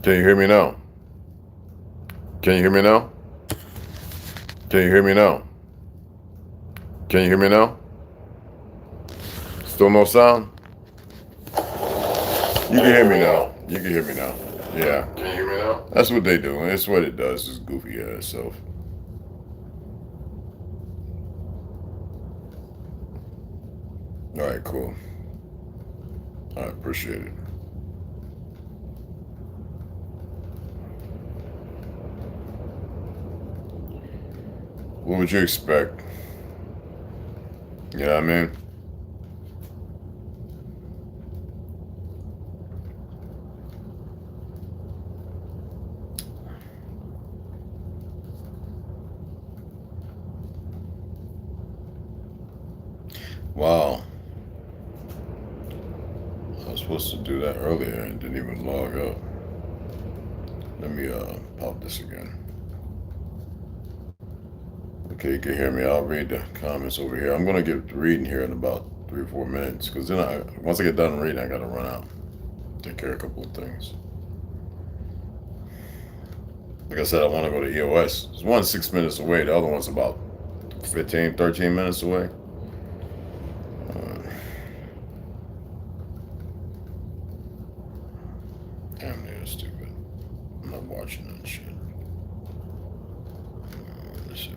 Can you hear me now? Can you hear me now? Can you hear me now? Can you hear me now? Still no sound? You can hear me now. You can hear me now. Yeah. Can you hear me now? That's what they do. That's what it does. It's goofy ass self. All right, cool. I appreciate it. What would you expect? You know what I mean? Wow. I was supposed to do that earlier and didn't even log up. Let me pop this again. Okay, you can hear me. I'll read the comments over here. I'm gonna get reading here in about 3 or 4 minutes, because then once I get done reading, I gotta run out, take care of a couple of things. Like I said, I want to go to EOS. There's one 6 minutes away. The other one's about 15, 13 minutes away. Uh, Damn, they're stupid. I'm not watching that shit. Let's see.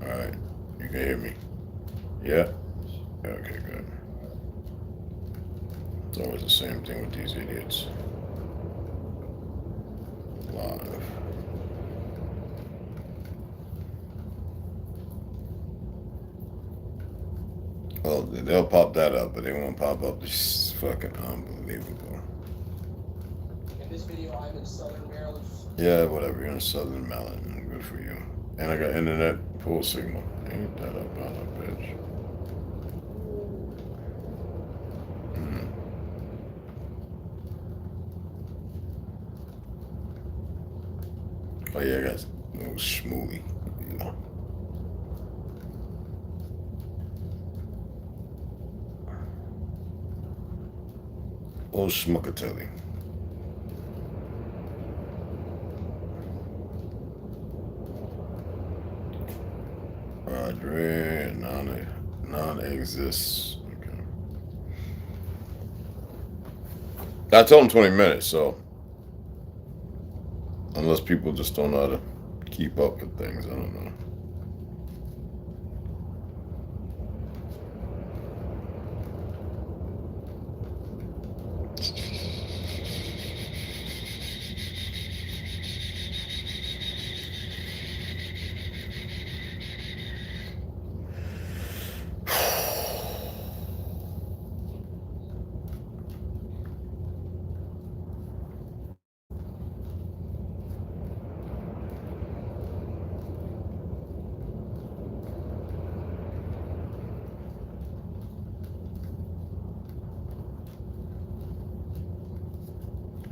All right, you can hear me. Yeah. Okay, good. It's always the same thing with these idiots. Live. Well, they'll pop that up, but they won't pop up this fucking unbelievable. In this video, I'm in Southern Maryland. Yeah, whatever. You're in Southern Maryland. Good for you. And I got internet full signal. Ain't that about a bitch? Mm. Oh yeah, I got a little schmooly. Yeah. Little schmuckatelli. Rodri, non-exists. Okay. I told him 20 minutes, so unless people just don't know how to keep up with things, I don't know.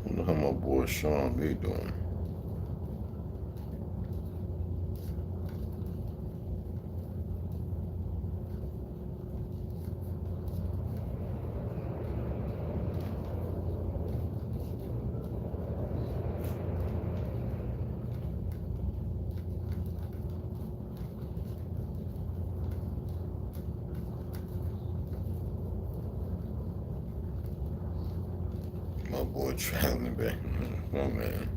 I wonder how my boy Sean B doing. My boy traveling back. Oh man.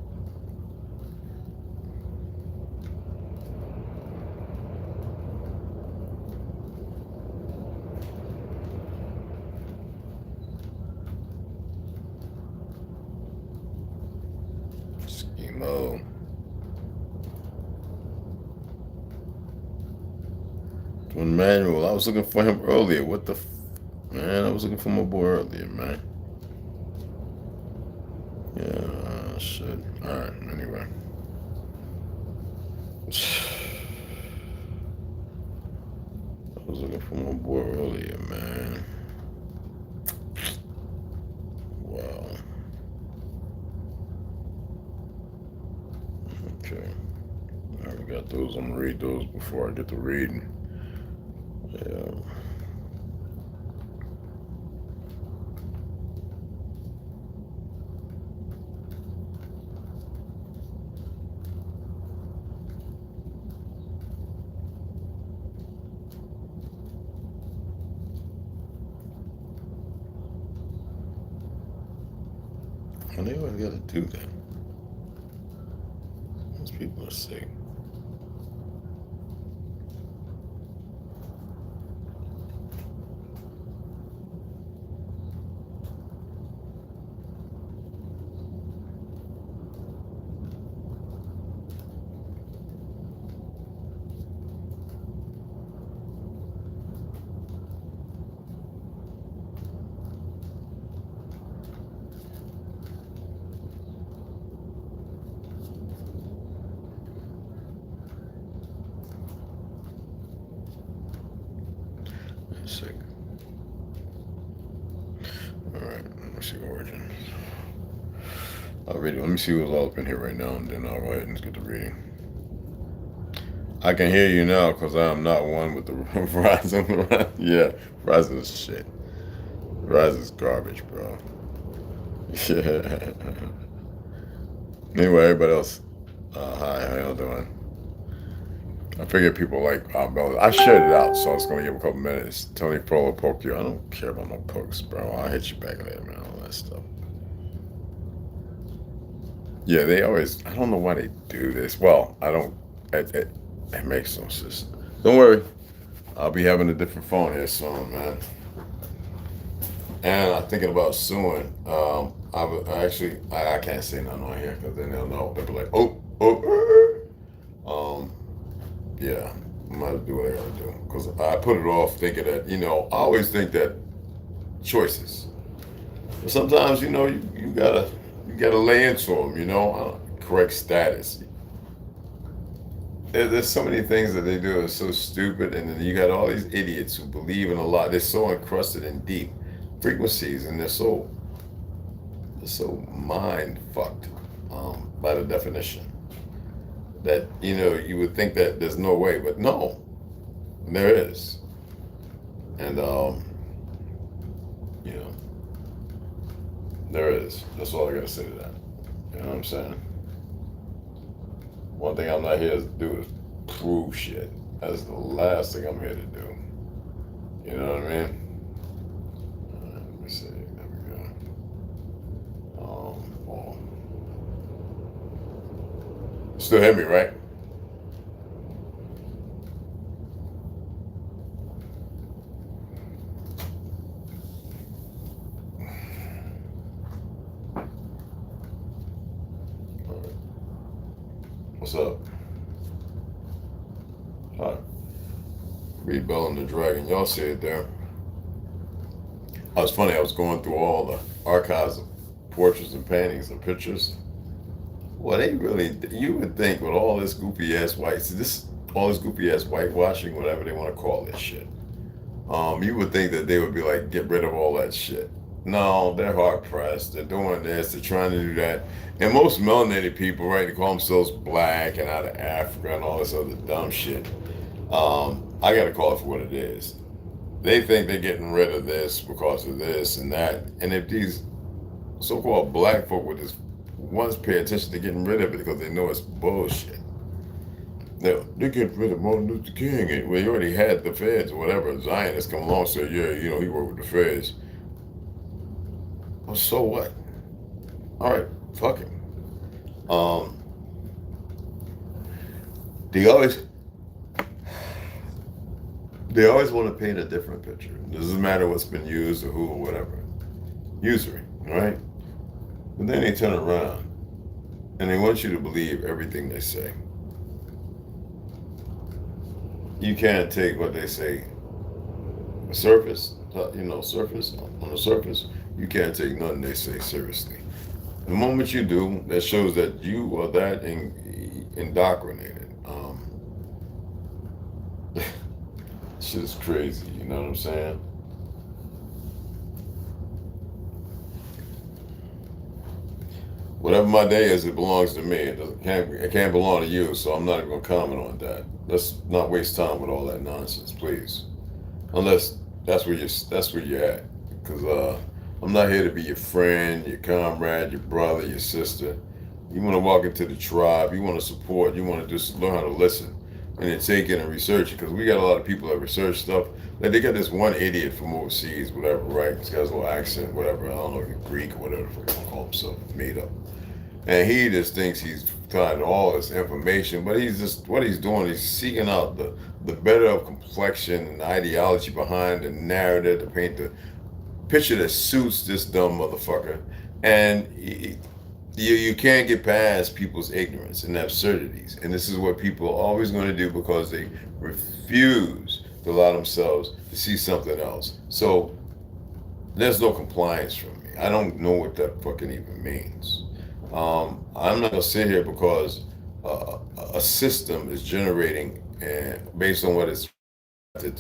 Schemo. Twin Manual. I was looking for him earlier. What the man? I was looking for my boy earlier, man. Yeah, shit. Alright, anyway. I was looking for my boy earlier, man. Wow. Okay. Alright, we got those. I'm gonna read those before I get to reading. Yeah. And they always got to do that. Most people are sick. Sick. Alright, let me see origin. I'll read it. Let me see what's all up in here right now, and then I'll go ahead and get the reading. I can hear you now because I am not one with the Verizon. Yeah, Verizon is shit. Verizon is garbage, bro. Yeah. Anyway, everybody else, hi, how y'all doing? I figured people like Bel. I shared it out, so I was going to give a couple minutes. Tony Pro will poke you. I don't care about no pokes, bro. I'll hit you back later, man, all that stuff. Yeah, they always, I don't know why they do this. Well, I don't, it makes no sense. Don't worry. I'll be having a different phone here soon, man. And I'm thinking about suing. I can't say nothing on here because then they'll know. They'll be like, yeah, I'm gonna do what I gotta do. Because I put it off thinking that, I always think that choices. But sometimes, you gotta lay into them, correct status. There's so many things that they do that are so stupid, and then you got all these idiots who believe in a lot. They're so encrusted in deep frequencies, and they're so mind fucked by the definition that you would think that there's no way, but no, there is. And there is. That's all I gotta say to that. You know what I'm saying? One thing I'm not here to do is prove shit. That's the last thing I'm here to do. You know what I mean? Let me see. There we go. Still hear me, right? All right. What's up? Hi. Read Bel and the Dragoon. Y'all see it there. Oh, it's funny. I was going through all the archives of portraits and paintings and pictures. Well, you would think with all this goofy ass whitewashing, whatever they want to call this shit, you would think that they would be like, get rid of all that shit. No, they're hard pressed. They're doing this. They're trying to do that. And most melanated people, right, they call themselves black and out of Africa and all this other dumb shit. I got to call it for what it is. They think they're getting rid of this because of this and that. And if these so-called black folk would just once pay attention to getting rid of it because they know it's bullshit. They're getting rid of Martin Luther King. Well, you already had the feds or whatever. Zionists come along and say, yeah, he worked with the feds. Well, so what? All right, fuck him. They always want to paint a different picture. It doesn't matter what's been used or who or whatever. Usury, right? But then they turn around and they want you to believe everything they say. You can't take what they say on the surface, you can't take nothing they say seriously. The moment you do, that shows that you are that indoctrinated. Shit is crazy, you know what I'm saying? Whatever my day is, it belongs to me. It can't belong to you, so I'm not even gonna comment on that. Let's not waste time with all that nonsense, please. Unless that's where you're at. Because I'm not here to be your friend, your comrade, your brother, your sister. You want to walk into the tribe. You want to support. You want to just learn how to listen. and then take it and research it, because we got a lot of people that research stuff. Like they got this one idiot from overseas, whatever, right? This guy's little accent, whatever. I don't know if he's Greek or whatever the fuck he call himself, made up. And he just thinks he's finding all this information, but he's just, what he's doing, he's seeking out the better of complexion and ideology behind the narrative to paint the picture that suits this dumb motherfucker. And you can't get past people's ignorance and absurdities. And this is what people are always going to do, because they refuse to allow themselves to see something else. So there's no compliance from me. I don't know what that fucking even means. I'm not going to sit here because a system is generating, based on what it's to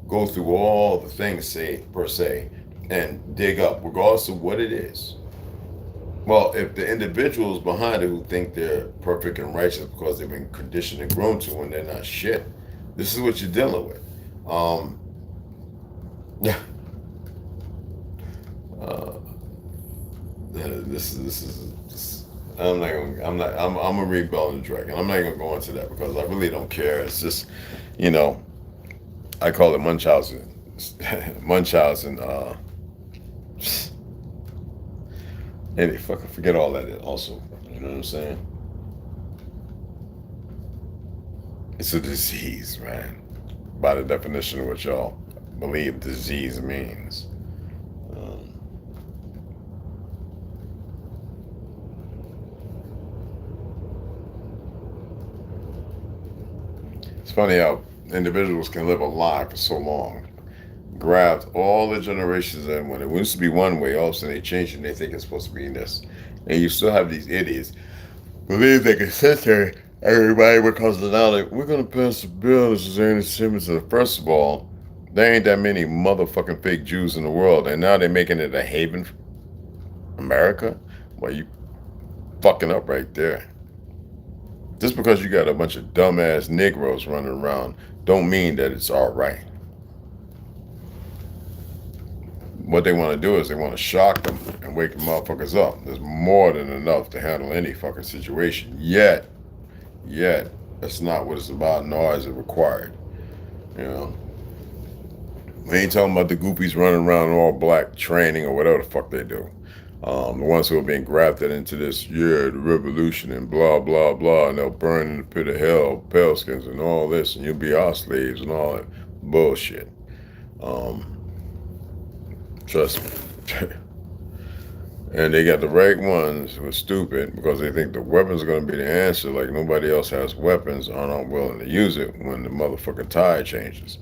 go through all the things, say, per se, and dig up, regardless of what it is. Well, if the individuals behind it who think they're perfect and righteous because they've been conditioned and grown to, and they're not shit, this is what you're dealing with. Yeah. This. I'm gonna read Bel And The Dragoon. I'm not gonna go into that because I really don't care. It's just, I call it Munchausen. Munchausen. Anyway, fucking forget all that also. You know what I'm saying? It's a disease, man. By the definition of what y'all believe disease means. It's funny how individuals can live a lie for so long, grabbed all the generations, and when it used to be one way, all of a sudden they change it and they think it's supposed to be this. And you still have these idiots believe they can sit there, everybody because now we're going to pass a bill. This is anti-Semitism. First of all, there ain't that many motherfucking fake Jews in the world, and now they're making it a haven for America. Well, you fucking up right there. Just because you got a bunch of dumbass Negroes running around don't mean that it's all right. What they want to do is they want to shock them and wake the motherfuckers up. There's more than enough to handle any fucking situation. Yet, that's not what it's about, nor is it required. We ain't talking about the goofies running around in all black training or whatever the fuck they do. The ones who are being grafted into this, the revolution and blah, blah, blah, and they'll burn in the pit of hell, paleskins and all this, and you'll be our slaves and all that bullshit. Trust me. And they got the right ones who are stupid because they think the weapons are going to be the answer, like nobody else has weapons or aren't willing to use it when the motherfucking tide changes.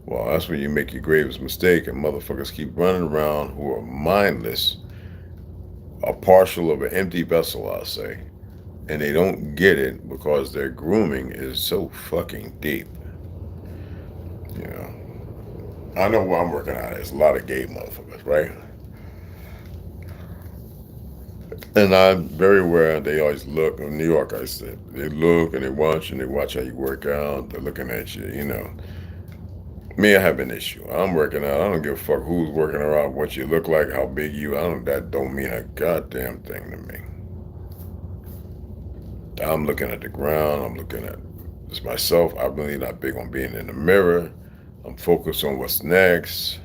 Well, that's when you make your gravest mistake, and motherfuckers keep running around who are mindless, a partial of an empty vessel, I'll say, and they don't get it because their grooming is so fucking deep. I know where I'm working at. There's a lot of gay motherfuckers, right? And I'm very aware they always look. In New York, I said, they look and they watch how you work out. They're looking at you, Me, I have an issue. I'm working out. I don't give a fuck who's working around, what you look like, how big you. That don't mean a goddamn thing to me. I'm looking at the ground. I'm looking at just myself. I'm really not big on being in the mirror. I'm focused on what's next.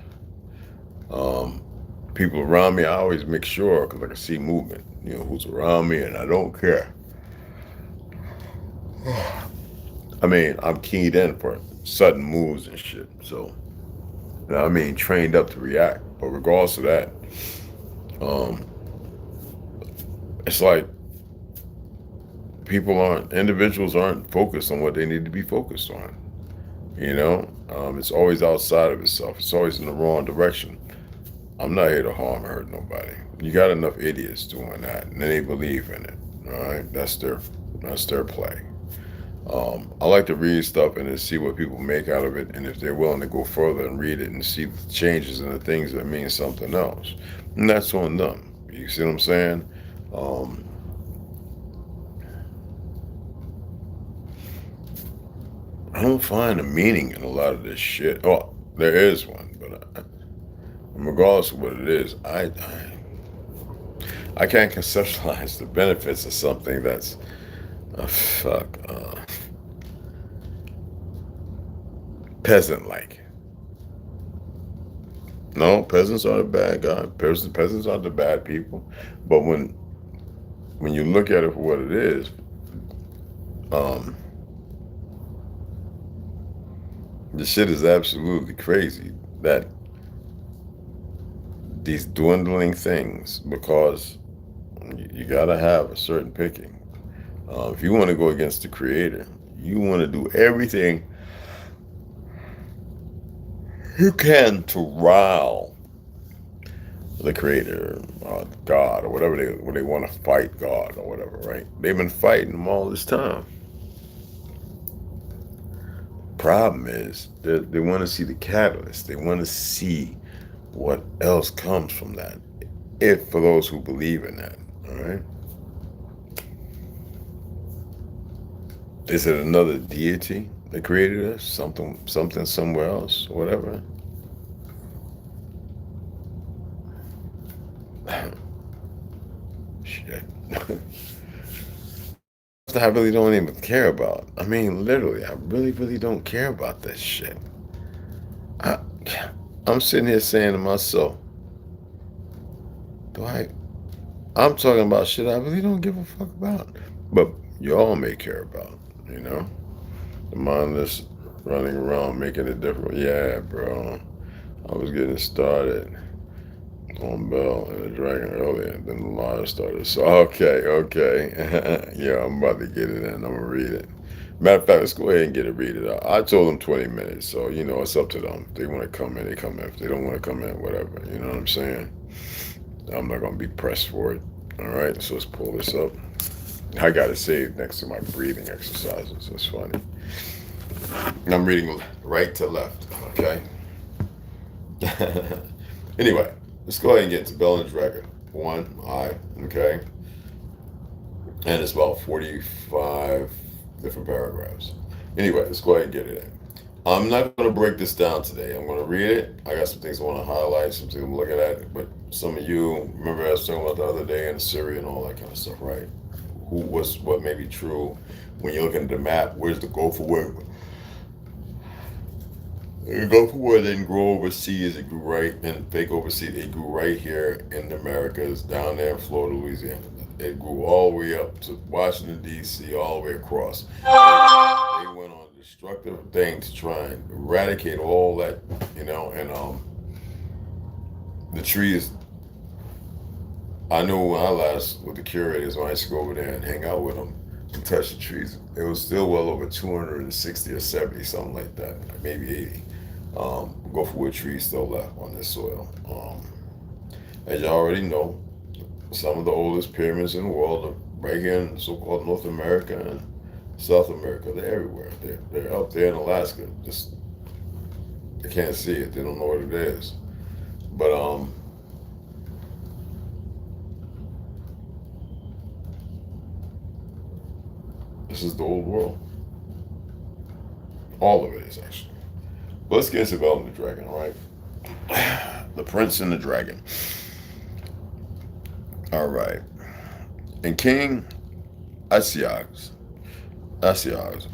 People around me, I always make sure, because I can see movement, who's around me, and I don't care. I mean, I'm keyed in for sudden moves and shit. So, trained up to react. But regardless of that, it's like individuals aren't focused on what they need to be focused on. It's always outside of itself. It's always in the wrong direction. I'm not here to harm or hurt nobody. You got enough idiots doing that, and they believe in it. All right, that's their play. I like to read stuff and then see what people make out of it, and if they're willing to go further and read it and see the changes and the things that mean something else, and that's on them. You see what I'm saying? I don't find a meaning in a lot of this shit. Oh, there is one, but regardless of what it is, I can't conceptualize the benefits of something that's peasant-like. No, peasants are the bad guy. Peasants are the bad people. But when you look at it for what it is, um, the shit is absolutely crazy that these dwindling things, because you gotta have a certain picking. If you want to go against the creator, you want to do everything you can to rile the creator, God, or whatever when they want to fight God or whatever, right? They've been fighting them all this time. Problem is, they want to see the catalyst. They want to see what else comes from that. If for those who believe in that, all right. Is it another deity that created us? Something somewhere else, or whatever. Shit. I really don't even care about. I mean, literally, I really don't care about that shit. I, I'm sitting here saying to myself, do I? I'm talking about shit I really don't give a fuck about, but y'all may care about, you know? The mindless running around making it different. Yeah, bro. I was getting started on Bel and the Dragon earlier, and then the line started. So, okay. Yeah, I'm about to get it in. I'm going to read it. Matter of fact, let's go ahead and get it, read it out. I told them 20 minutes, so, it's up to them. If they want to come in, they come in. If they don't want to come in, whatever. You know what I'm saying? I'm not going to be pressed for it. All right, so let's pull this up. I got it saved next to my breathing exercises. It's funny. I'm reading right to left, okay? Anyway, let's go ahead and get into Bel and the Dragoon. Okay? And it's about 45 different paragraphs. Anyway, let's go ahead and get it in. I'm not going to break this down today. I'm going to read it. I got some things I want to highlight, some things I'm looking at. But some of you, remember I was talking about the other day in Syria and all that kind of stuff, right? What may be true when you're looking at the map? Where's the Gulf of War? The Gulf of War didn't grow overseas. It grew right in fake overseas. It grew right here in the Americas, down there in Florida, Louisiana. It grew all the way up to Washington, D.C., all the way across. They went on a destructive thing to try and eradicate all that, and the trees. I knew when I last with the curators, when I used to go over there and hang out with them and touch the trees, it was still well over 260 or 70, something like that, maybe 80. Gopher wood trees still left on this soil. As you already know, some of the oldest pyramids in the world are right here in so-called North America and South America. They're everywhere. They're up there in Alaska. Just they can't see it. They don't know what it is. But this is the old world. All of it is actually. But let's get into Bel and the Dragon, all right? The Prince and the Dragon. All right. And King Astyages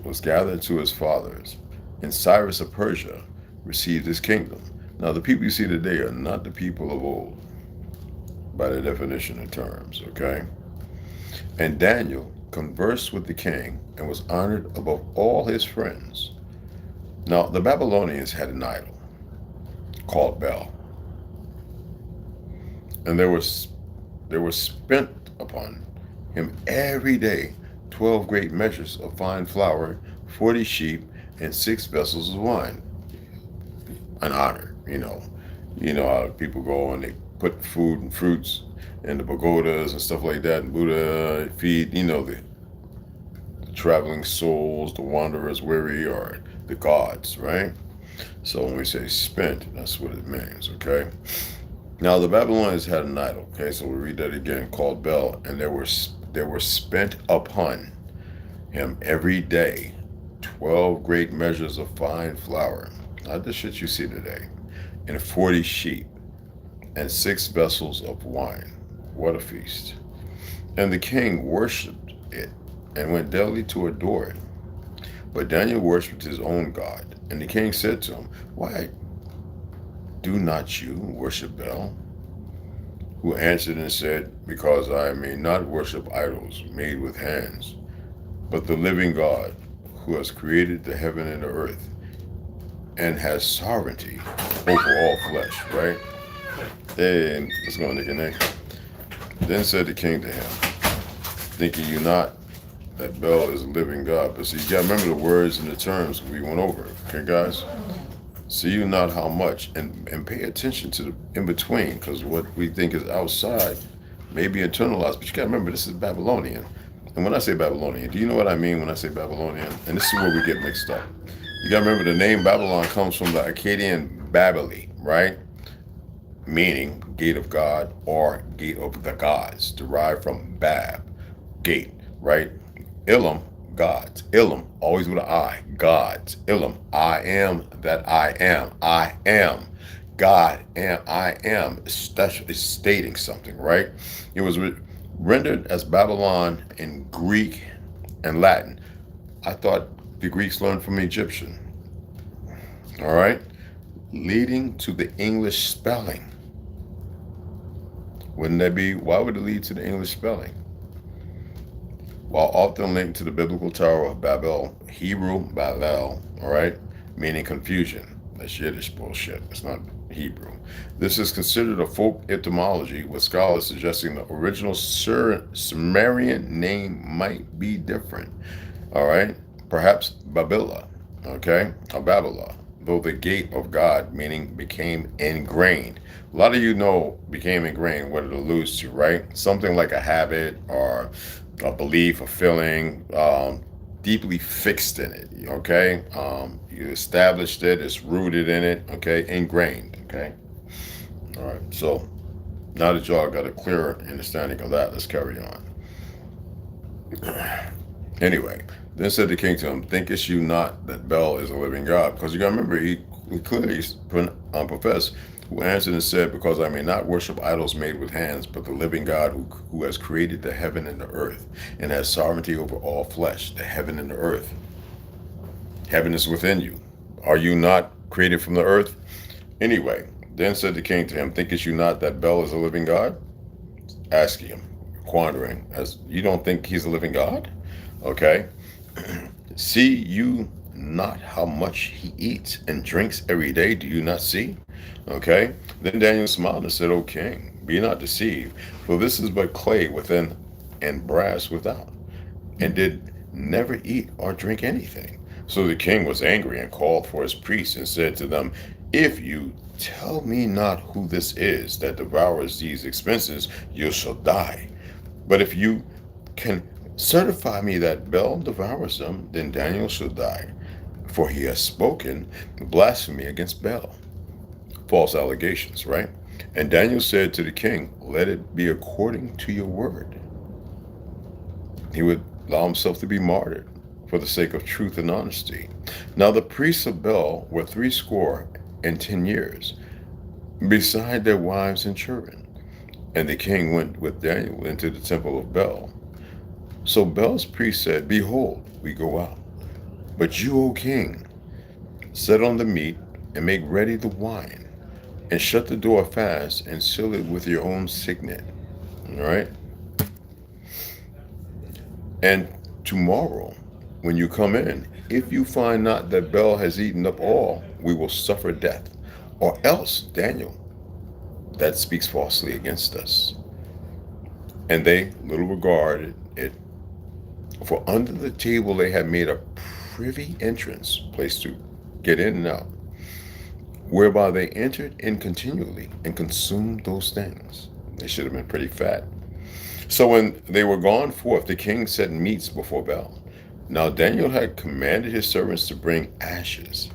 was gathered to his fathers, and Cyrus of Persia received his kingdom. Now, the people you see today are not the people of old, by the definition of terms, okay? And Daniel conversed with the king and was honored above all his friends. Now, the Babylonians had an idol called Bel, and there was spent upon him every day 12 great measures of fine flour, 40 sheep, and 6 vessels of wine. An honor, how people go and they put food and fruits in the pagodas and stuff like that, and Buddha feed, the traveling souls, the wanderers weary, or the gods, right? So when we say spent, that's what it means, okay? Now the Babylonians had an idol, okay? So we read that again, called Bel, and there were spent upon him every day 12 great measures of fine flour, not the shit you see today, and 40 sheep, and 6 vessels of wine. What a feast. And the king worshipped it and went daily to adore it. But Daniel worshipped his own God. And the king said to him, why do not you worship Bel? Who answered and said, because I may not worship idols made with hands, but the living God, who has created the heaven and the earth, and has sovereignty over all flesh, right? Hey, what's going on, Nick? Then said the king to him, thinking you not that Bel is a living God. But see, you gotta remember the words and the terms we went over, okay, guys? See you not how much, and pay attention to the in between, because what we think is outside may be internalized. But you gotta remember, this is Babylonian. And when I say Babylonian, do you know what I mean when I say Babylonian? And this is where we get mixed up. You gotta remember the name Babylon comes from the Akkadian Babeli, right? Meaning gate of God or gate of the gods, derived from Bab, gate, right? Ilum, gods. Ilum, always with an I, gods. Ilum, I am that I am. I am. God am, I am. Is stating something, right? It was rendered as Babylon in Greek and Latin. I thought the Greeks learned from Egyptian. All right? Leading to the English spelling. Wouldn't that be, why would it lead to the English spelling? While often linked to the biblical Tower of Babel, Hebrew, Balel, all right, meaning confusion. That's Yiddish bullshit. It's not Hebrew. This is considered a folk etymology, with scholars suggesting the original Sumerian name might be different. All right, perhaps Babila, okay, or Babila, though the gate of God, meaning became ingrained. A lot of you know became ingrained, what it alludes to, right? Something like a habit or a belief, a feeling, deeply fixed in it, okay? You established it, it's rooted in it, okay? Ingrained, okay? All right, so now that y'all got a clearer understanding of that, let's carry on. Anyway, then said the king to him, thinkest you not that Bel is a living God? Because you got to remember, he clearly professed, who answered and said, because I may not worship idols made with hands, but the living God who has created the heaven and the earth, and has sovereignty over all flesh, the heaven and the earth. Heaven is within you. Are you not created from the earth? Anyway, then said the king to him, thinkest you not that Bel is a living God? Asking him, quandering, as you don't think he's a living God? Okay. See you not how much he eats and drinks every day? Do you not see? Okay. Then Daniel smiled and said, O king, be not deceived, for this is but clay within and brass without, and did never eat or drink anything. So the king was angry and called for his priests and said to them, if you tell me not who this is that devours these expenses, you shall die. But if you can certify me that Bel devours them, then Daniel shall die, for he has spoken blasphemy against Bel. False allegations, right? And Daniel said to the king, let it be according to your word. He would allow himself to be martyred for the sake of truth and honesty. Now the priests of Bel were 70 years, beside their wives and children. And the king went with Daniel into the temple of Bel. So Bel's priest said, behold, we go out. But you, O king, set on the meat and make ready the wine, and shut the door fast and seal it with your own signet. All right? And tomorrow, when you come in, if you find not that Bel has eaten up all, we will suffer death. Or else, Daniel, that speaks falsely against us. And they little regarded it, for under the table they had made a privy entrance, place to get in and out, whereby they entered in continually and consumed those things. They should have been pretty fat. So when they were gone forth, the king set meats before Bel. Now Daniel had commanded his servants to bring ashes,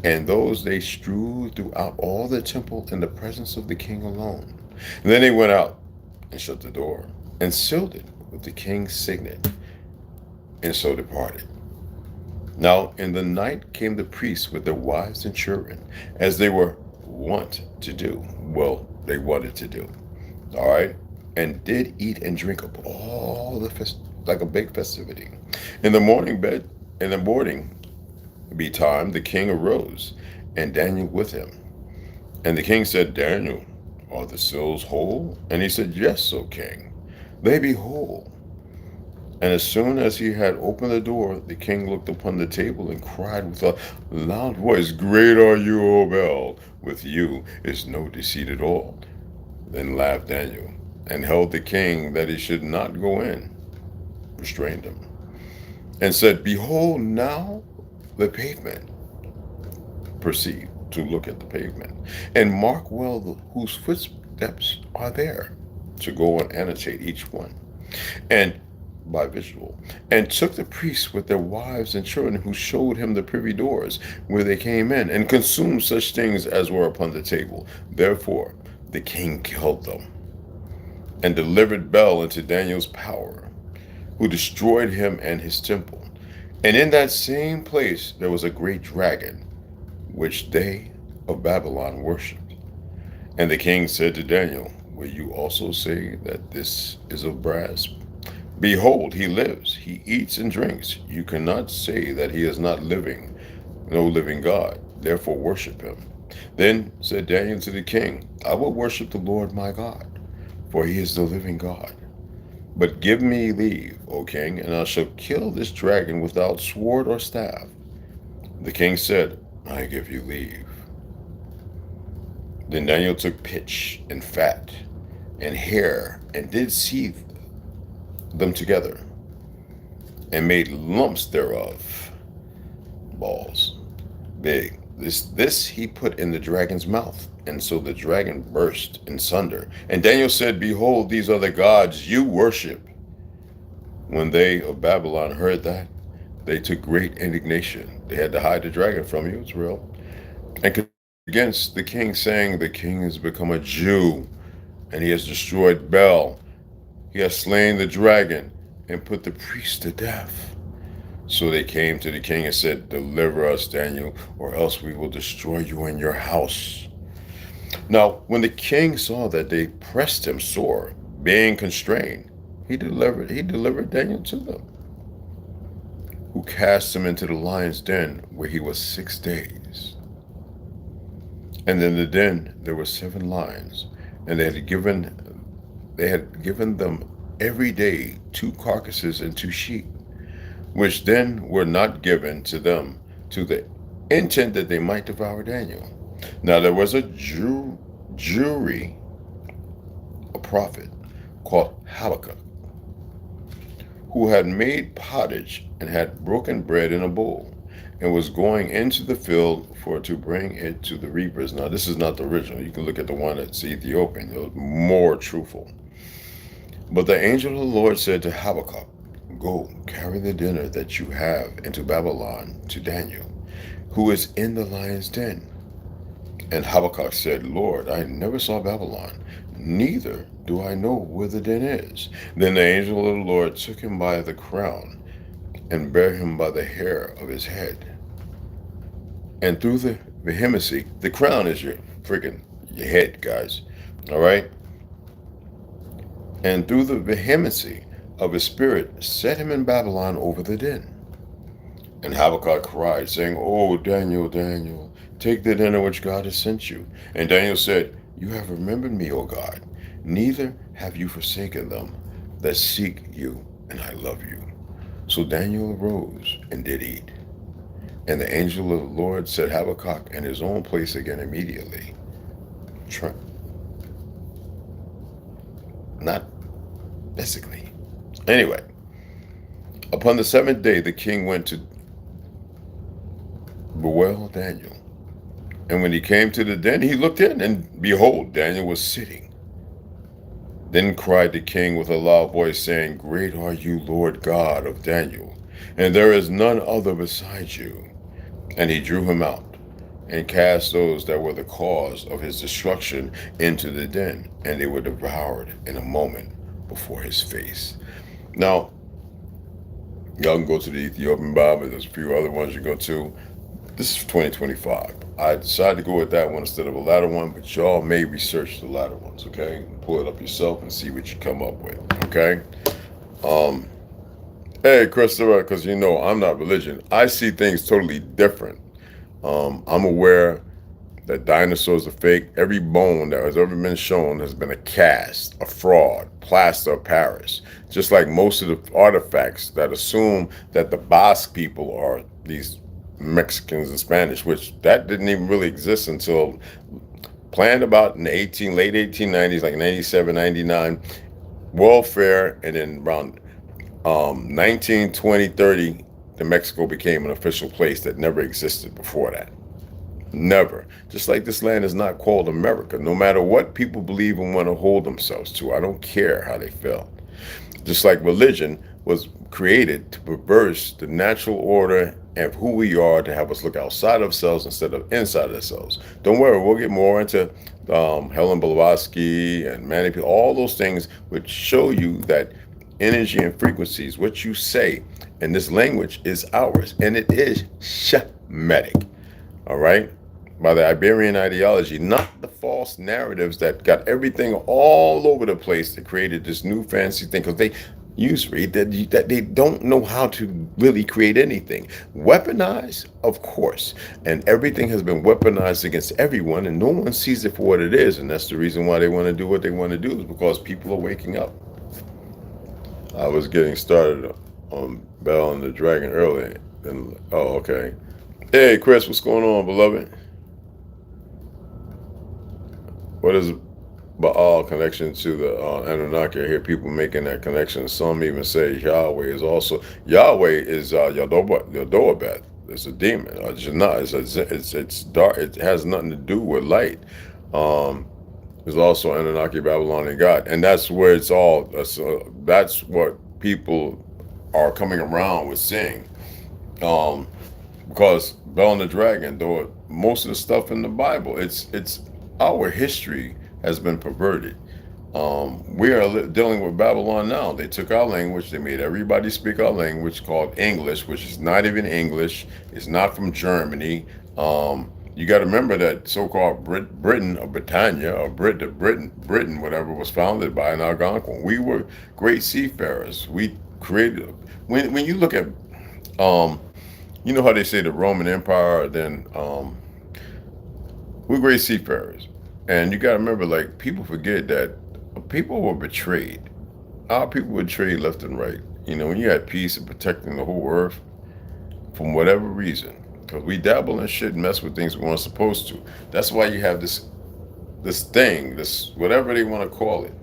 and those they strewed throughout all the temple in the presence of the king alone. And then they went out and shut the door and sealed it with the king's signet, and so departed. Now in the night came the priests with their wives and children, as they were wont to do. Well, they wanted to do. All right? And did eat and drink up all the like a big festivity. In the morning Betime the king arose, and Daniel with him. And the king said, Daniel, are the seals whole? And he said, Yes, O king, they be whole. And as soon as he had opened the door, the king looked upon the table and cried with a loud voice, Great are you, O Bel! With you is no deceit at all. Then laughed Daniel, and held the king that he should not go in, restrained him, and said, Behold now the pavement. Proceed to look at the pavement, and mark well whose footsteps are there, to go and annotate each one. And by visual, and took the priests with their wives and children, who showed him the privy doors where they came in, and consumed such things as were upon the table. Therefore the king killed them, and delivered Bel into Daniel's power, who destroyed him and his temple. And in that same place there was a great dragon, which they of Babylon worshipped. And the king said to Daniel, Will you also say that this is of brass? Behold, he lives, he eats and drinks. You cannot say that he is not living, no living God. Therefore worship him. Then said Daniel to the king, I will worship the Lord my God, for he is the living God. But give me leave, O king, and I shall kill this dragon without sword or staff. The king said, I give you leave. Then Daniel took pitch and fat and hair, and did seethe them together, and made lumps thereof, balls big. This he put in the dragon's mouth, and so the dragon burst in sunder. And Daniel said, Behold, these are the gods you worship. When they of Babylon heard that, they took great indignation. They had to hide the dragon from you, it's real, and against the king, saying, The king has become a Jew, and he has destroyed Bel. He has slain the dragon, and put the priest to death. So they came to the king and said, Deliver us, Daniel, or else we will destroy you and your house. Now, when the king saw that they pressed him sore, being constrained, he delivered Daniel to them, who cast him into the lion's den, where he was 6 days. And in the den there were 7 lions, and they had given them every day 2 carcasses and 2 sheep, which then were not given to them, to the intent that they might devour Daniel. Now there was a jury, a prophet, called Habakkuk, who had made pottage and had broken bread in a bowl, and was going into the field for to bring it to the reapers. Now this is not the original. You can look at the one that's Ethiopian. It was more truthful. But the angel of the Lord said to Habakkuk, Go, carry the dinner that you have into Babylon to Daniel, who is in the lion's den. And Habakkuk said, Lord, I never saw Babylon, neither do I know where the den is. Then the angel of the Lord took him by the crown, and bare him by the hair of his head. And through the vehemency, the crown is your head, guys. All right? And through the vehemency of his spirit, set him in Babylon over the den. And Habakkuk cried, saying, O Daniel, Daniel, take the dinner which God has sent you. And Daniel said, You have remembered me, O God, neither have you forsaken them that seek you, and I love you. So Daniel arose and did eat. And the angel of the Lord set Habakkuk in his own place again immediately. Not physically. Anyway, upon the 7th day, the king went to bewail Daniel. And when he came to the den, he looked in, and behold, Daniel was sitting. Then cried the king with a loud voice, saying, Great are you, Lord God of Daniel, and there is none other besides you. And he drew him out, and cast those that were the cause of his destruction into the den, and they were devoured in a moment before his face. Now, y'all can go to the Ethiopian Bible. There's a few other ones you go to. This is 2025. I decided to go with that one instead of a latter one, but y'all may research the latter ones, okay? Pull it up yourself and see what you come up with, okay? Hey, Christopher, because you know I'm not religion. I see things totally different. I'm aware that dinosaurs are fake. Every bone that has ever been shown has been a cast, a fraud, plaster of Paris. Just like most of the artifacts that assume that the Basque people are these Mexicans and Spanish, which that didn't even really exist until planned about in the late 1890s, like 97, 99, World Fair, and then around 1920, 30, the Mexico became an official place that never existed before that. Never. Just like this land is not called America, no matter what people believe and want to hold themselves to. I don't care how they feel. Just like religion was created to reverse the natural order of who we are, to have us look outside of ourselves instead of inside ourselves. Don't worry, we'll get more into Helen Blavatsky and Manny, all those things which show you that energy and frequencies, what you say, and this language is ours, and it is Shemitic. All right? By the Iberian ideology, not the false narratives that got everything all over the place that created this new fancy thing, because they usually that they don't know how to really create anything. Weaponize, of course, and everything has been weaponized against everyone, and no one sees it for what it is, and that's the reason why they want to do what they want to do, is because people are waking up. I was getting started on Bel and the Dragon earlier, and oh, okay. Hey, Chris, what's going on, beloved? What is Baal connection to the Anunnaki? I hear people making that connection. Some even say Yahweh is also Yahweh is Yodobeth. It's a demon. Jannah. It's dark. It has nothing to do with light. There's also Anunnaki, Babylonian God, and that's where it's all. That's what people are coming around with saying. Because Bel and the Dragon, though most of the stuff in the Bible, it's our history has been perverted. We are dealing with Babylon now. They took our language, they made everybody speak our language called English, which is not even English. It's not from Germany. You got to remember that so-called Britain or Britannia or Britain, whatever, was founded by an Algonquin. We were great seafarers. We created. When you look at, you know how they say the Roman Empire, then we're great seafarers. And you got to remember, like, people forget that people were betrayed. Our people were betrayed left and right. You know, when you had peace and protecting the whole earth, from whatever reason, because we dabble in shit and mess with things we weren't supposed to. That's why you have this thing, this whatever they want to call it.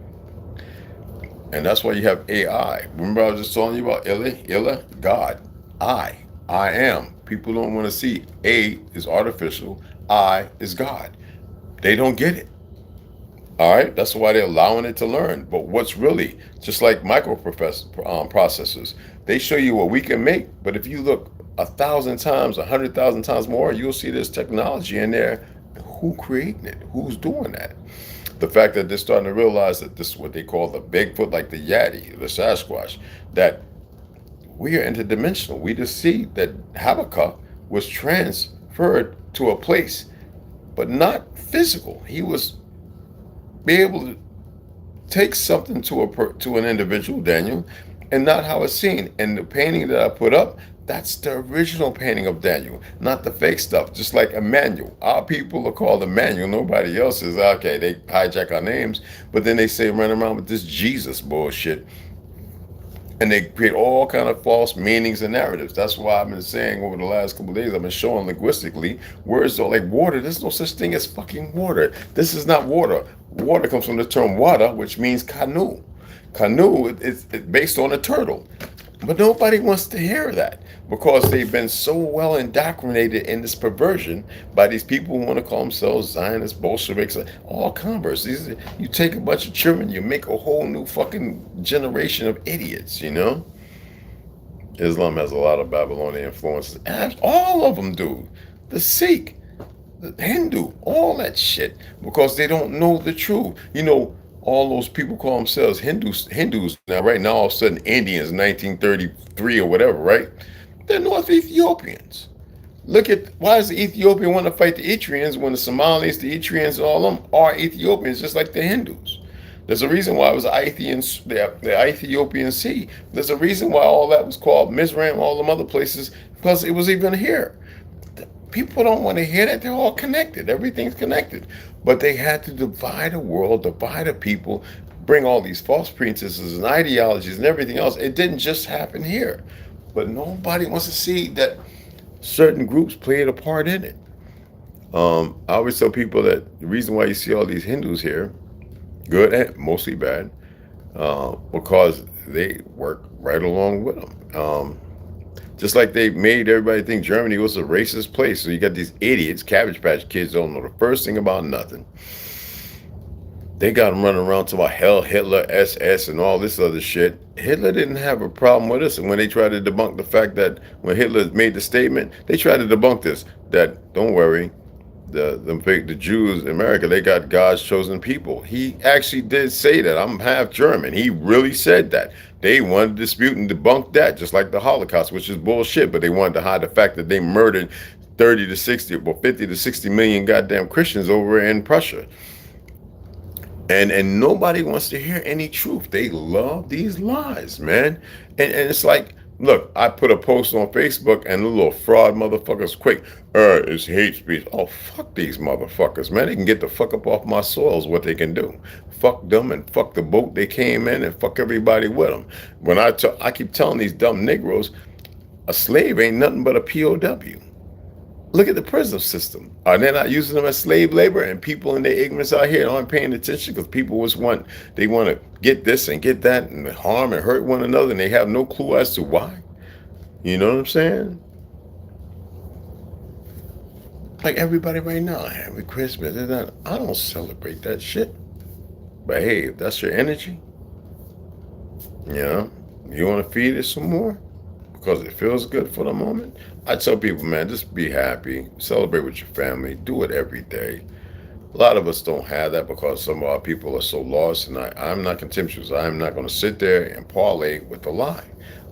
And that's why you have AI. Remember I was just telling you about Illa, God, I am. People don't want to see A is artificial, I is God. They don't get it. All right, that's why they're allowing it to learn. But what's really, just like processors, they show you what we can make. But if you look 1,000 times, 100,000 times more, you'll see this technology in there. Who creating it? Who's doing that? The fact that they're starting to realize that this is what they call the Bigfoot, like the Yeti, the Sasquatch, that we are interdimensional. We just see that Habakkuk was transferred to a place, but not physical. He was be able to take something to an individual, Daniel, and not how it's seen. And the painting that I put up, that's the original painting of Daniel, not the fake stuff. Just like Emmanuel, our people are called Emmanuel. Nobody else is. Okay, they hijack our names, but then they say run around with this Jesus bullshit. And they create all kind of false meanings and narratives. That's why I've been saying over the last couple of days, I've been showing linguistically, words are like water. There's no such thing as fucking water. This is not water. Water comes from the term wada, which means canoe. Canoe is based on a turtle. But nobody wants to hear that because they've been so well indoctrinated in this perversion by these people who want to call themselves Zionists, Bolsheviks, all converts. You take a bunch of children, you make a whole new fucking generation of idiots, you know? Islam has a lot of Babylonian influences. And all of them do. The Sikh, the Hindu, all that shit, because they don't know the truth. You know, all those people call themselves Hindus now, right now, all of a sudden Indians, 1933 or whatever, right? They're North Ethiopians. Look at, why does the Ethiopian want to fight the Eritreans when the Somalis, the Eritreans, all of them are Ethiopians, just like the Hindus? There's a reason why it was the Ethiopian Sea. There's a reason why all that was called Mizraim, all them other places, because it was even here. People don't want to hear that. They're all connected. Everything's connected. But they had to divide the world, divide the people, bring all these false pretenses and ideologies and everything else. It didn't just happen here. But nobody wants to see that certain groups played a part in it. I always tell people that the reason why you see all these Hindus here, good and mostly bad, because they work right along with them. Just like they made everybody think Germany was a racist place. So you got these idiots, Cabbage Patch Kids, don't know the first thing about nothing. They got them running around talking about hell, Hitler, SS, and all this other shit. Hitler didn't have a problem with us. And when they tried to debunk the fact that when Hitler made the statement, they tried to debunk this, that don't worry, the Jews in America, they got God's chosen people. He actually did say that. I'm half German. He really said that. They wanted to dispute and debunk that, just like the Holocaust, which is bullshit, but they wanted to hide the fact that they murdered 30 to 60 or 50 to 60 million goddamn Christians over in Prussia. And nobody wants to hear any truth. They love these lies, man. And it's like, look, I put a post on Facebook and the little fraud motherfuckers quick, it's hate speech. Oh, fuck these motherfuckers, man. They can get the fuck up off my soil is what they can do. Fuck them and fuck the boat they came in and fuck everybody with them. When I keep telling these dumb Negroes, a slave ain't nothing but a POW. Look at the prison system. Are they not using them as slave labor? And people in their ignorance out here aren't paying attention because people want to get this and get that and harm and hurt one another, and they have no clue as to why. You know what I'm saying? Like everybody right now, Happy Christmas. I don't celebrate that shit. But hey, if that's your energy, you know, you want to feed it some more because it feels good for the moment. I tell people, man, just be happy, celebrate with your family, do it every day. A lot of us don't have that because some of our people are so lost, and I'm not contemptuous. I'm not going to sit there and parlay with the lie.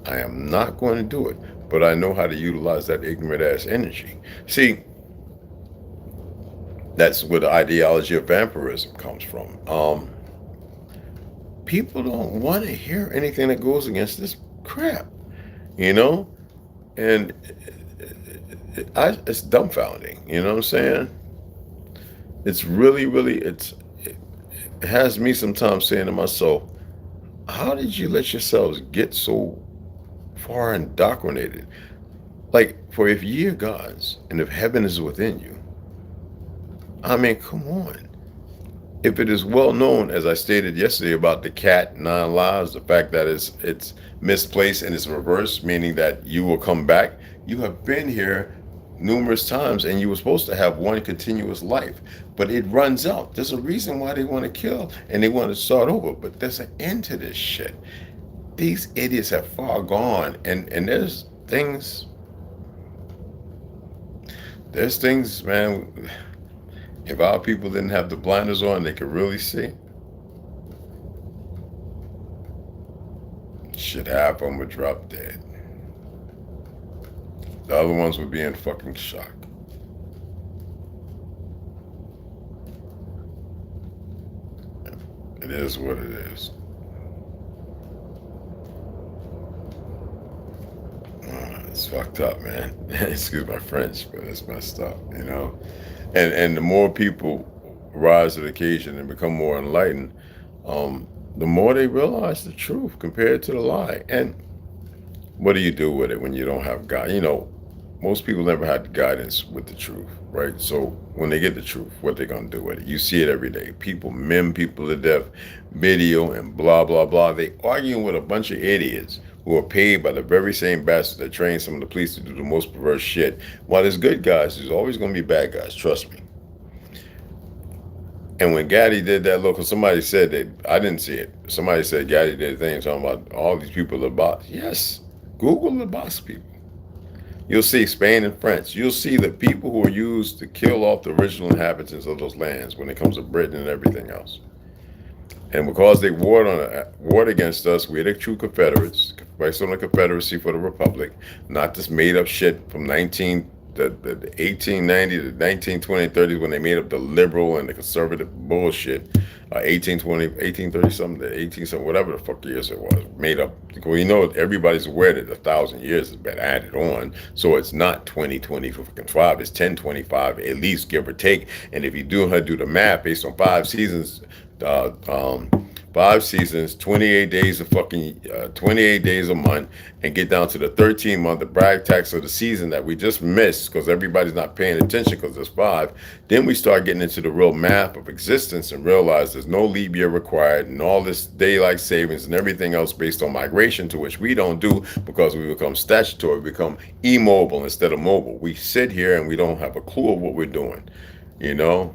I am not going to do it, but I know how to utilize that ignorant ass energy. See, that's where the ideology of vampirism comes from. People don't want to hear anything that goes against this crap, you know? And it's dumbfounding, you know what I'm saying? It's really, really, it has me sometimes saying to myself, how did you let yourselves get so far indoctrinated? Like, for if ye are gods, and if heaven is within you, I mean, come on. If it is well known, as I stated yesterday about the cat 9 lives, the fact that it's misplaced and it's reversed, meaning that you will come back. You have been here numerous times and you were supposed to have one continuous life, but it runs out. There's a reason why they want to kill and they want to start over, but there's an end to this shit. These idiots have far gone, and there's things, man. If our people didn't have the blinders on, they could really see. Shit, half of them would drop dead. The other ones would be in fucking shock. It is what it is. It's fucked up, man. Excuse my French, but it's messed up, you know? And the more people rise to the occasion and become more enlightened, the more they realize the truth compared to the lie. And what do you do with it when you don't have God? You know, most people never had guidance with the truth, right? So when they get the truth, what they gonna do with it? You see it every day. People meme people to death, video and blah, blah, blah. They arguing with a bunch of idiots who are paid by the very same bastards that train some of the police to do the most perverse shit. While there's good guys, there's always gonna be bad guys, trust me. And when Gaddy did that look, somebody said that, I didn't see it. Somebody said Gaddy did a thing talking about all these people are bots. Yes, Google the bots people. You'll see Spain and France. You'll see the people who are used to kill off the original inhabitants of those lands when it comes to Britain and everything else. And because they warred against us, we're the true Confederates, based on the Confederacy for the Republic, not this made up shit from the 1890 to 1920 and 30s when they made up the liberal and the conservative bullshit. 1820, 1830 something, 18 something, whatever the fuck years it was, made up. Well, you know, everybody's aware that 1,000 years has been added on, so it's not 2020 for fucking 5, it's 1025 at least, give or take. And if you do the math based on 5 seasons, uh, um, 5 seasons, 28 days of fucking 28 days a month, and get down to the 13 month, the brag tax of the season that we just missed because everybody's not paying attention because there's 5. Then we start getting into the real math of existence and realize there's no leap year required and all this daylight savings and everything else based on migration, to which we don't do because we become statutory, we become immobile instead of mobile. We sit here and we don't have a clue of what we're doing, you know?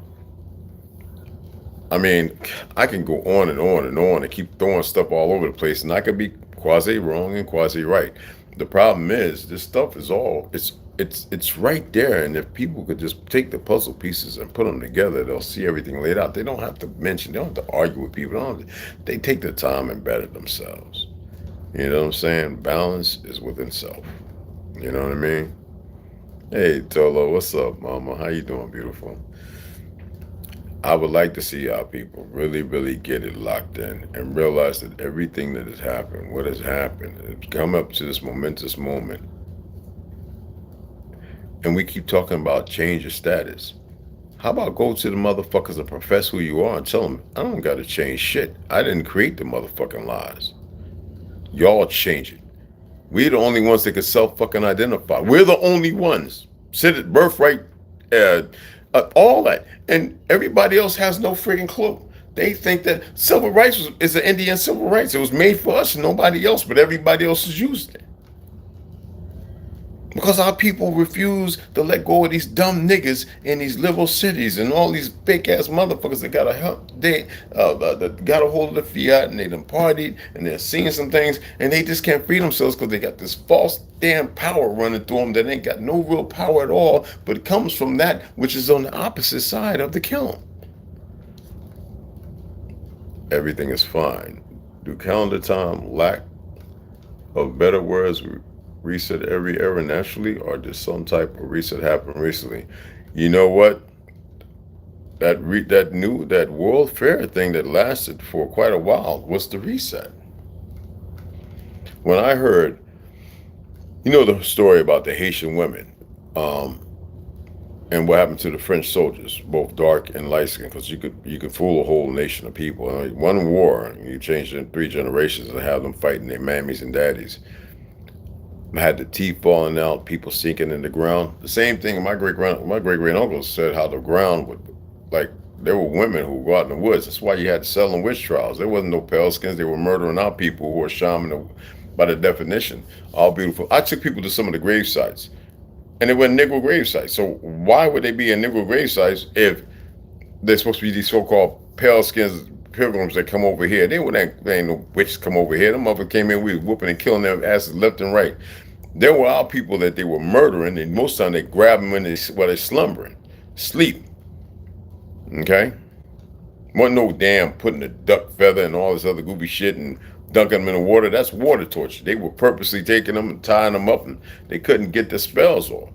I mean, I can go on and on and on and keep throwing stuff all over the place, and I could be quasi wrong and quasi right. The problem is this stuff is all it's right there, and if people could just take the puzzle pieces and put them together, they'll see everything laid out. They don't have to mention, they don't have to argue with people. They take the time and better themselves. You know what I'm saying? Balance is within self. You know what I mean? Hey, Tolo, what's up, mama? How you doing, beautiful? I would like to see our people really, really get it locked in and realize that everything that has happened, what has happened, has come up to this momentous moment. And we keep talking about change your status. How about go to the motherfuckers and profess who you are and tell them, I don't got to change shit. I didn't create the motherfucking lies. Y'all change it. We're the only ones that can self-fucking identify. We're the only ones. Sit birthright, all that. And everybody else has no freaking clue. They think that civil rights is an Indian civil rights. It was made for us and nobody else, but everybody else is using it. Because our people refuse to let go of these dumb niggas in these liberal cities and all these fake ass motherfuckers that got that got a hold of the fiat and they done partied and they're seeing some things and they just can't free themselves because they got this false damn power running through them that ain't got no real power at all, but it comes from that which is on the opposite side of the kiln. Everything is fine. Do calendar time lack of better words reset every era naturally, or did some type of reset happen recently? You know what? That World Fair thing that lasted for quite a while was the reset. When I heard, you know, the story about the Haitian women, and what happened to the French soldiers, both dark and light skinned, because you could fool a whole nation of people. One war, you changed in 3 generations and have them fighting their mammies and daddies. Had the teeth falling out, people sinking in the ground. The same thing my great great uncle said, how the ground would, like, there were women who would go out in the woods. That's why you had selling witch trials. There wasn't no pale skins. They were murdering our people who were shaman by the definition. All beautiful. I took people to some of the grave sites, and they were Negro grave sites. So why would they be in Negro grave sites if they're supposed to be these so-called pale skins pilgrims that come over here? There ain't no witches come over here. Them motherfuckers came in, we was whooping and killing their asses left and right. There were our people that they were murdering, and most of the time they grab them while they're slumbering, sleep. Okay? Wasn't no damn putting a duck feather and all this other goofy shit and dunking them in the water. That's water torture. They were purposely taking them and tying them up, and they couldn't get the spells off.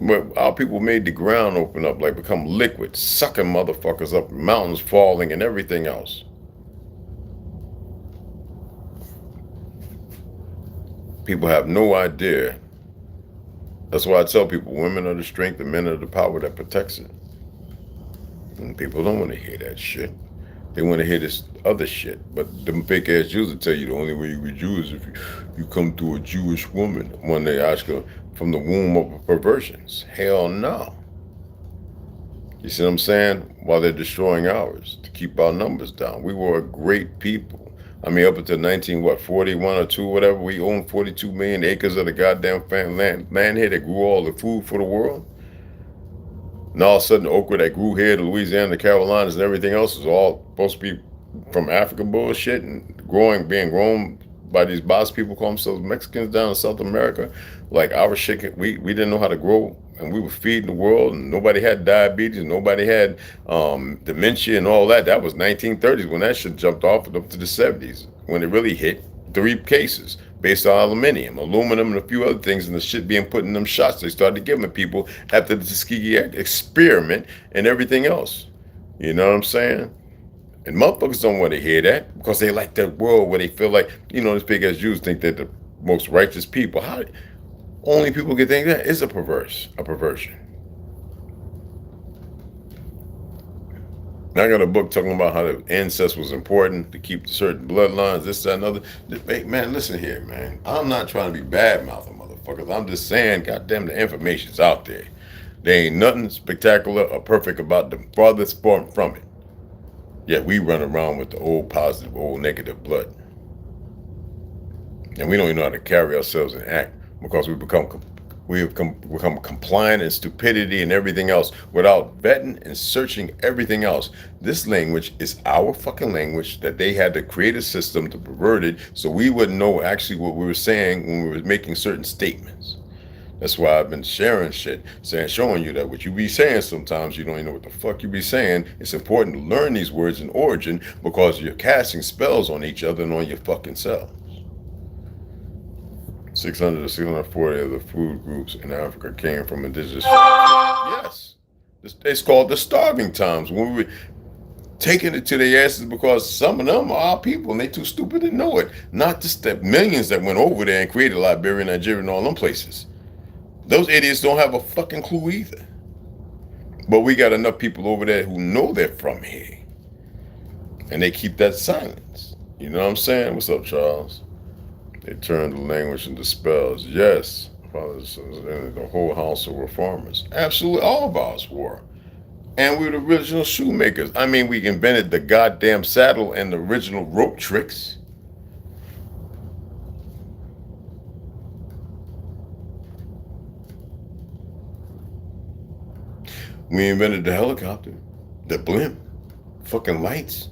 But our people made the ground open up, like become liquid, sucking motherfuckers up, mountains falling and everything else. People have no idea. That's why I tell people, women are the strength and men are the power that protects it. And people don't want to hear that shit. They want to hear this other shit. But them fake ass Jews will tell you the only way you be Jew is if you come through a Jewish woman when they ask her from the womb of perversions. Hell no. You see what I'm saying? While they're destroying ours to keep our numbers down. We were a great people. I mean, up until 41 or 2, whatever, we owned 42 million acres of the goddamn land here that grew all the food for the world. And all of a sudden, the okra that grew here, to Louisiana, the Carolinas, and everything else is all supposed to be from Africa bullshit and being grown by these boss people call themselves Mexicans down in South America. Like our shit, we didn't know how to grow, and we were feeding the world, and nobody had diabetes, nobody had dementia and all that. That was 1930s when that shit jumped off up to the 70s, when it really hit 3 cases based on aluminum, and a few other things, and the shit being put in them shots they started giving people after the Tuskegee experiment and everything else. You know what I'm saying? And motherfuckers don't want to hear that because they like that world where they feel like, this big ass Jews think they're the most righteous people. How only people can think that is a perversion. I got a book talking about how the ancest was important to keep certain bloodlines, this, that, and other. Hey, man, listen here, man. I'm not trying to be bad mouthing motherfuckers. I'm just saying, goddamn, the information's out there. There ain't nothing spectacular or perfect about the farthest form from it. Yet we run around with the old positive, old negative blood. And we don't even know how to carry ourselves and act because we have become compliant in stupidity and everything else without vetting and searching everything else. This language is our fucking language that they had to create a system to pervert it so we wouldn't know actually what we were saying when we were making certain statements. That's why I've been sharing shit, showing you that what you be saying sometimes you don't even know what the fuck you be saying. It's important to learn these words in origin because you're casting spells on each other and on your fucking selves. 600 to 640 of the food groups in Africa came from indigenous. Yes. It's called the starving times when we were taking it to their asses because some of them are our people and they too stupid to know it. Not just the millions that went over there and created Liberia, Nigeria, and all them places. Those idiots don't have a fucking clue either. But we got enough people over there who know they're from here. And they keep that silence. You know what I'm saying? What's up, Charles? They turned the language into spells. Yes. The whole house of reformers. Absolutely all of us were. And we were the original shoemakers. I mean, we invented the goddamn saddle and the original rope tricks. We invented the helicopter, the blimp, fucking lights,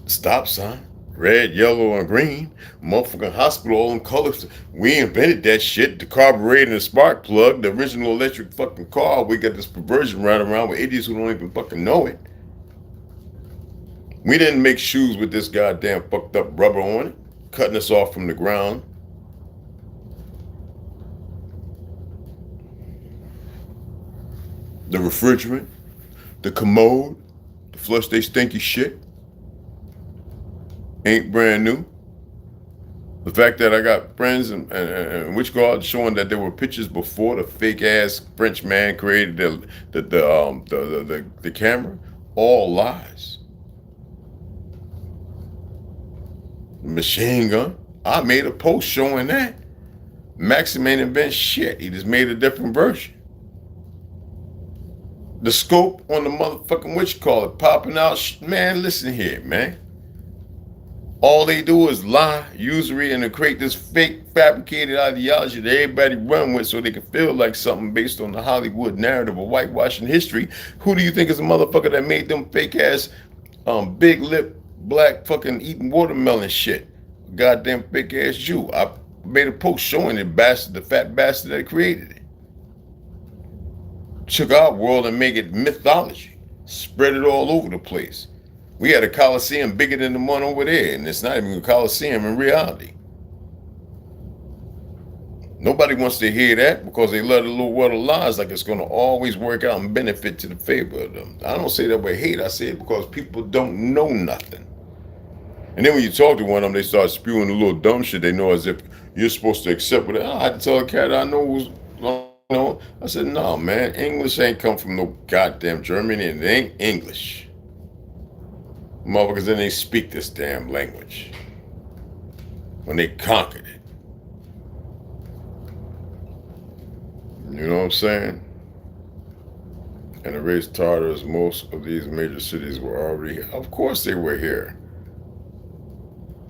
stop sign, red, yellow, and green, motherfucking hospital, all in colors. We invented that shit, the carburetor and the spark plug, the original electric fucking car. We got this perversion right around with idiots who don't even fucking know it. We didn't make shoes with this goddamn fucked up rubber on it, cutting us off from the ground. The refrigerant, the commode, the flush they stinky shit, ain't brand new. The fact that I got friends and witch guards showing that there were pictures before the fake ass French man created the camera, all lies. Machine gun, I made a post showing that. Maxim ain't invent shit. He just made a different version. The scope on the motherfucking popping out. Man, listen here, man. All they do is lie, usury, and to create this fake, fabricated ideology that everybody run with so they can feel like something based on the Hollywood narrative of whitewashing history. Who do you think is the motherfucker that made them fake ass, big lip, black fucking eating watermelon shit? Goddamn fake ass Jew. I made a post showing the fat bastard that created it. Took our world and make it mythology. Spread it all over the place. We had a coliseum bigger than the one over there, and it's not even a coliseum in reality. Nobody wants to hear that because they love the little world of lies like it's going to always work out and benefit to the favor of them. I don't say that with hate. I say it because people don't know nothing. And then when you talk to one of them, they start spewing the little dumb shit they know as if you're supposed to accept what I had to tell a cat I know was... No, I said, no, man, English ain't come from no goddamn Germany, and it ain't English. Motherfuckers didn't speak this damn language when they conquered it. You know what I'm saying? And the race Tartars, most of these major cities were already here. Of course they were here.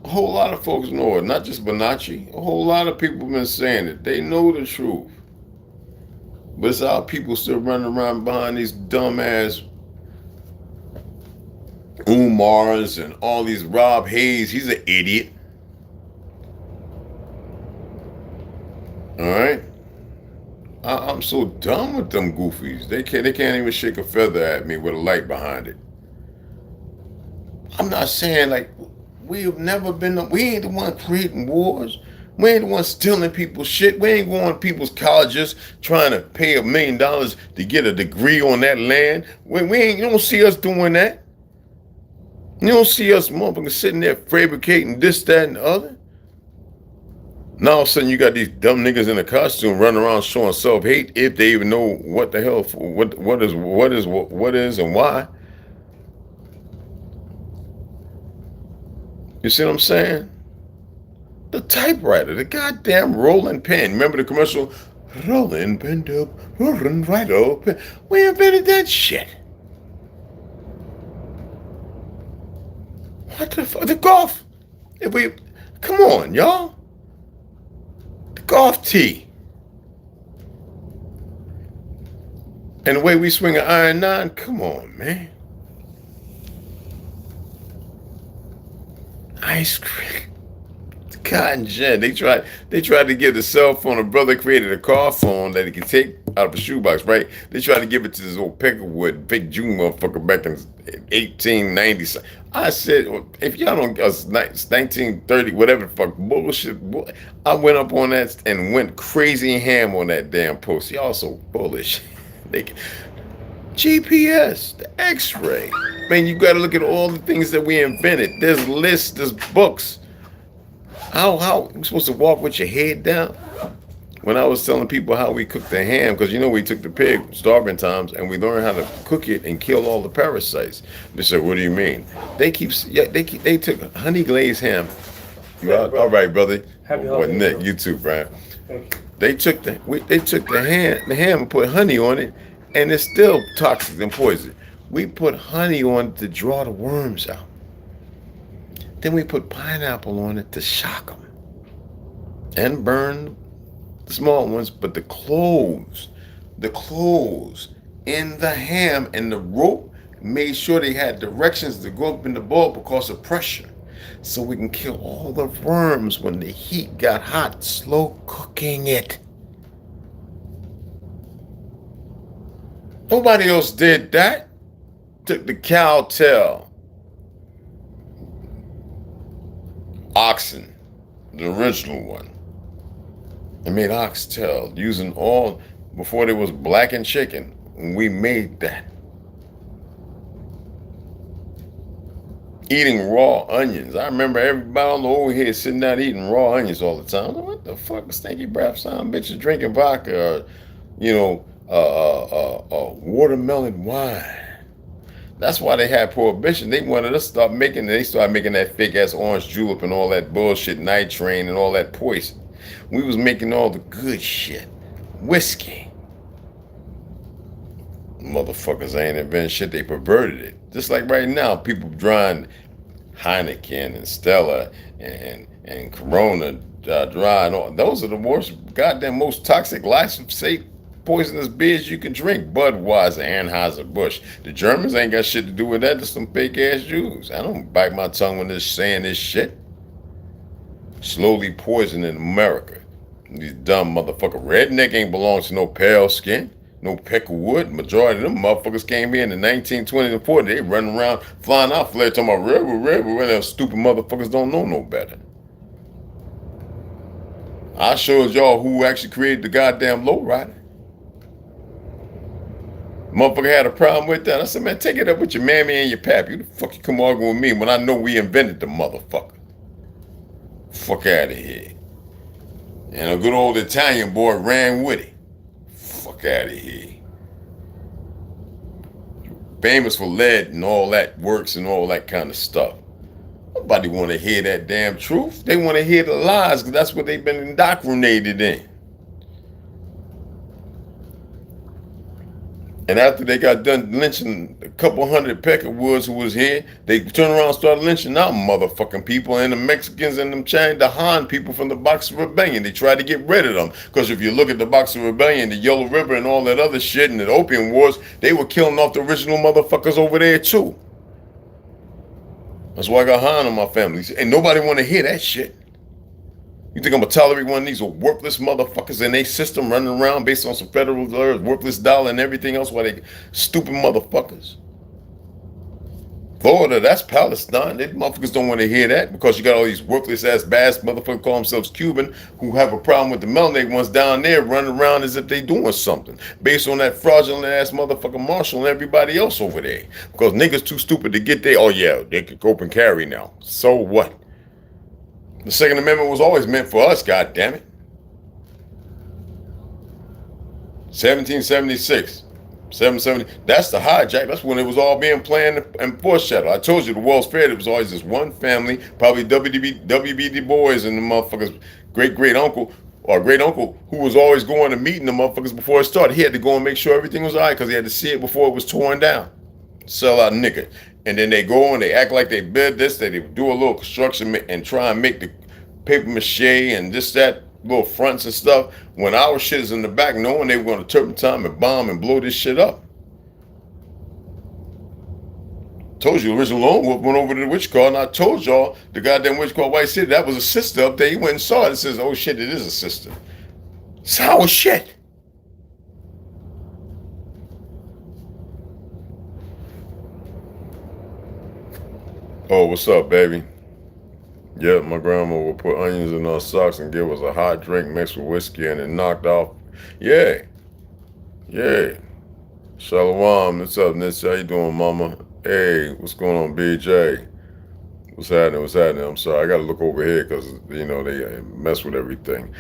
A whole lot of folks know it, not just Bonacci. A whole lot of people have been saying it. They know the truth. But it's our people still running around behind these dumbass Umars and all these Rob Hayes. He's an idiot. All right? I'm so done with them goofies. They can't even shake a feather at me with a light behind it. I'm not saying like we ain't the one creating wars. We ain't the ones stealing people's shit. We ain't going to people's colleges trying to pay $1 million to get a degree on that land. You don't see us doing that. You don't see us motherfuckers sitting there fabricating this, that, and the other. Now all of a sudden you got these dumb niggas in a costume running around showing self-hate if they even know what the hell, what is and why. You see what I'm saying? The typewriter, the goddamn rolling pen. Remember the commercial? Rolling pen, rolling right open. We invented that shit. What the fuck? The golf. Come on, y'all. The golf tee. And the way we swing an iron 9, come on, man. Ice cream. Cotton gin. They tried to give the cell phone. A brother created a car phone that he could take out of a shoebox, right? They tried to give it to this old Peckerwood, big June motherfucker back in 1890. I said, if y'all don't, 1930, whatever the fuck, bullshit. I went up on that and went crazy ham on that damn post. Y'all so bullish. GPS, the X-ray. Man, you got to look at all the things that we invented. There's lists, there's books. How you supposed to walk with your head down? When I was telling people how we cooked the ham, because we took the pig starving times and we learned how to cook it and kill all the parasites. They said, "What do you mean?" They took honey glazed ham. All right, brother. What Nick? You too, Brian. They took the ham and put honey on it, and it's still toxic and poison. We put honey on it to draw the worms out. Then we put pineapple on it to shock them and burn the small ones. But the cloves in the ham and the rope made sure they had directions to go up in the bowl because of pressure. So we can kill all the worms when the heat got hot, slow cooking it. Nobody else did that. Took the cow tail. Oxen, the original one. They made oxtail using all, before there was blackened chicken. We made that. Eating raw onions. I remember everybody on the old head sitting down eating raw onions all the time. What the fuck, stinky breath son bitches drinking vodka or watermelon wine. That's why they had prohibition. They wanted us to start making, they started making that fake ass orange julep and all that bullshit, nitrate and all that poison. We was making all the good shit. Whiskey. Motherfuckers ain't invented shit, they perverted it. Just like right now, people drawing Heineken and Stella and Corona dry and all. Those are the worst, goddamn most toxic, life-safe, poisonous beers you can drink. Budweiser, Anheuser-Busch. The Germans ain't got shit to do with that. Just some fake ass Jews. I don't bite my tongue when they're saying this shit. Slowly poisoning America. These dumb motherfucker redneck ain't belongs to no pale skin, no Peckerwood. Majority of them motherfuckers came here in the 1920s and 40s. They running around flying out flares talking about rebel, and them stupid motherfuckers don't know no better. I showed y'all who actually created the goddamn lowrider. Motherfucker had a problem with that. I said, man, take it up with your mammy and your pappy. Who the fuck you come arguing with me when I know we invented the motherfucker? Fuck out of here. And a good old Italian boy ran with it. Fuck out of here. Famous for lead and all that works and all that kind of stuff. Nobody want to hear that damn truth. They want to hear the lies because that's what they've been indoctrinated in. And after they got done lynching a couple hundred Peckerwoods who was here, they turned around and started lynching our motherfucking people and the Mexicans and them Chinese, the Han people from the Boxer Rebellion. They tried to get rid of them. Because if you look at the Boxer Rebellion, the Yellow River and all that other shit and the Opium Wars, they were killing off the original motherfuckers over there too. That's why I got Han in my family. And nobody want to hear that shit. You think I'm gonna tolerate one of these worthless motherfuckers in a system running around based on some federal dollars, worthless dollar and everything else? Why they stupid motherfuckers? Florida, that's Palestine. They motherfuckers don't want to hear that because you got all these worthless ass bass motherfuckers call themselves Cuban who have a problem with the melanated ones down there running around as if they doing something based on that fraudulent ass motherfucking Marshall and everybody else over there. Because niggas too stupid to get there. Oh yeah, they could open carry now. So what? The Second Amendment was always meant for us, god damn it. 1776. 770. That's the hijack. That's when it was all being planned and foreshadowed. I told you the World's Fair, there was always this one family, probably W.B. Du Bois and the motherfuckers great uncle or great uncle who was always going to meeting the motherfuckers before it started. He had to go and make sure everything was all right because he had to see it before it was torn down. Sell out nigga. And then they go and they act like they build this, they do a little construction and try and make the paper mache and this, that, little fronts and stuff, when our shit is in the back, knowing they were going to turpentine and bomb and blow this shit up. Told you, the original Lone Wolf went over to the witch car, and I told y'all the goddamn witch car White City, that was a sister up there. He went and saw it and says, oh shit, it is a sister. Sour shit. Oh, what's up, baby? Yeah, my grandma would put onions in our socks and give us a hot drink mixed with whiskey and it knocked off. Yeah. Yeah. Shalom. What's up, Nitz? How you doing, mama? Hey, what's going on, BJ? What's happening? What's happening? I'm sorry. I got to look over here because, you know, they mess with everything.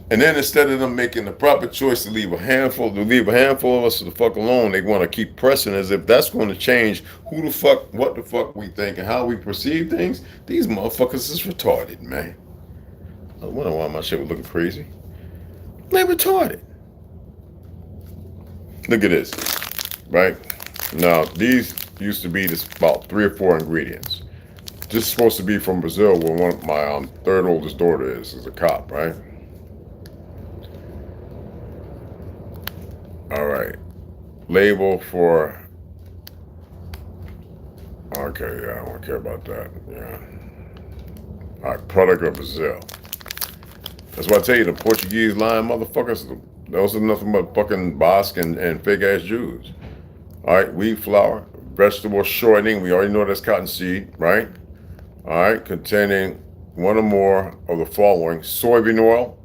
And then instead of them making the proper choice to leave a handful of us the fuck alone, they want to keep pressing as if that's going to change who the fuck, what the fuck we think and how we perceive things. These motherfuckers is retarded, man. I wonder why my shit was looking crazy. They retarded. Look at this, right? Now, these used to be this about 3 or 4 ingredients. This is supposed to be from Brazil where one of my third oldest daughter is a cop, right? All right, label for, okay, yeah, I don't care about that, yeah. All right, product of Brazil. That's why I tell you, the Portuguese lying motherfuckers, those are nothing but fucking Basque and fake ass Jews. All right, wheat flour, vegetable shortening, we already know that's cottonseed, right? All right, containing one or more of the following: soybean oil.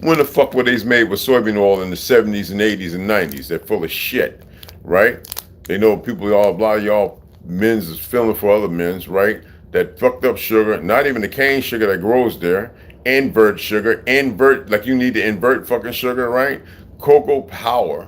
When the fuck were these made with soybean oil in the 70s and 80s and 90s? They're full of shit, right? They know people, a lot of y'all men's is feeling for other men's, right? That fucked up sugar, not even the cane sugar that grows there, invert sugar, like you need to invert fucking sugar, right? Cocoa powder,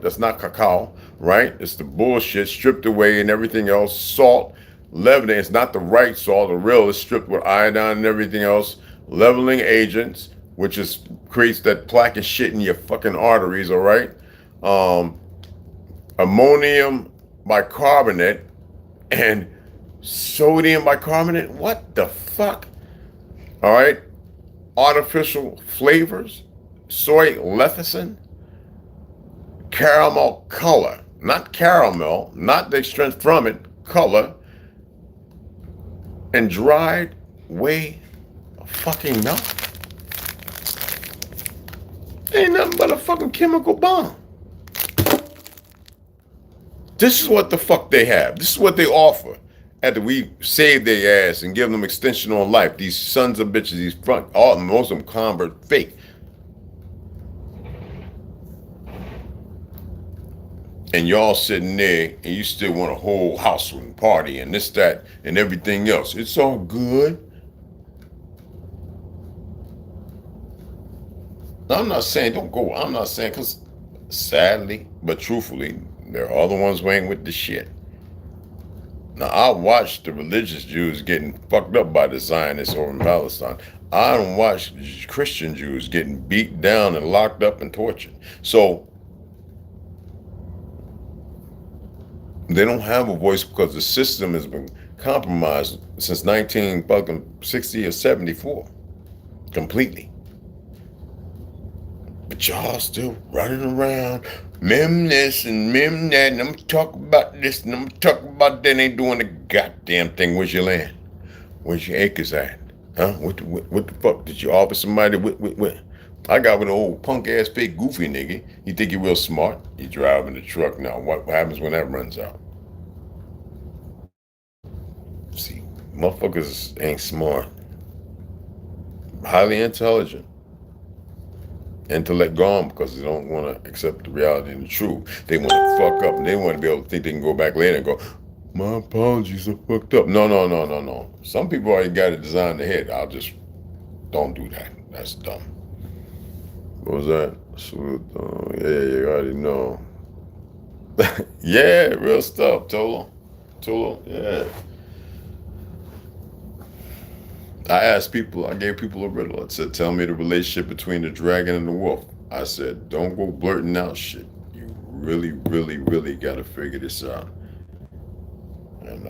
that's not cacao, right? It's the bullshit stripped away and everything else. Salt, leavening, it's not the right salt, the real is stripped with iodine and everything else. Leveling agents, which creates that plaque and shit in your fucking arteries, all right? Ammonium bicarbonate and sodium bicarbonate. What the fuck? All right? Artificial flavors, soy lecithin, caramel color, not caramel, not the strength from it, color, and dried whey fucking milk. Ain't nothing but a fucking chemical bomb. This is what the fuck they have. This is what they offer after we save their ass and give them extension on life. These sons of bitches, these most of them convert fake. And y'all sitting there and you still want a whole house and party and this, that, and everything else. It's all good. I'm not saying don't go. I'm not saying, because sadly, but truthfully, there are other ones who ain't with the shit. Now, I watched the religious Jews getting fucked up by the Zionists over in Palestine. I don't watch Christian Jews getting beat down and locked up and tortured. So they don't have a voice because the system has been compromised since 1960 or 74, completely. But y'all still running around, mem this and mem that, and I'm talking about this and I'm talking about that. Ain't doing the goddamn thing. Where's your land? Where's your acres at? Huh? What the fuck? Did you offer somebody with? I got with an old punk ass fake goofy nigga. You think you're real smart? You driving the truck now. What happens when that runs out? Motherfuckers ain't smart. Highly intelligent. Intellect gone because they don't want to accept the reality and the truth. They want to fuck up and they want to be able to think they can go back later and go, my apologies, I fucked up. No. Some people already got it designed in their head. I'll just don't do that. That's dumb. What was that? Yeah, you already know. Yeah, real stuff, ToLU, yeah. I gave people a riddle. It said, tell me the relationship between the dragon and the wolf. I said, don't go blurting out shit. You really, really, really got to figure this out. And,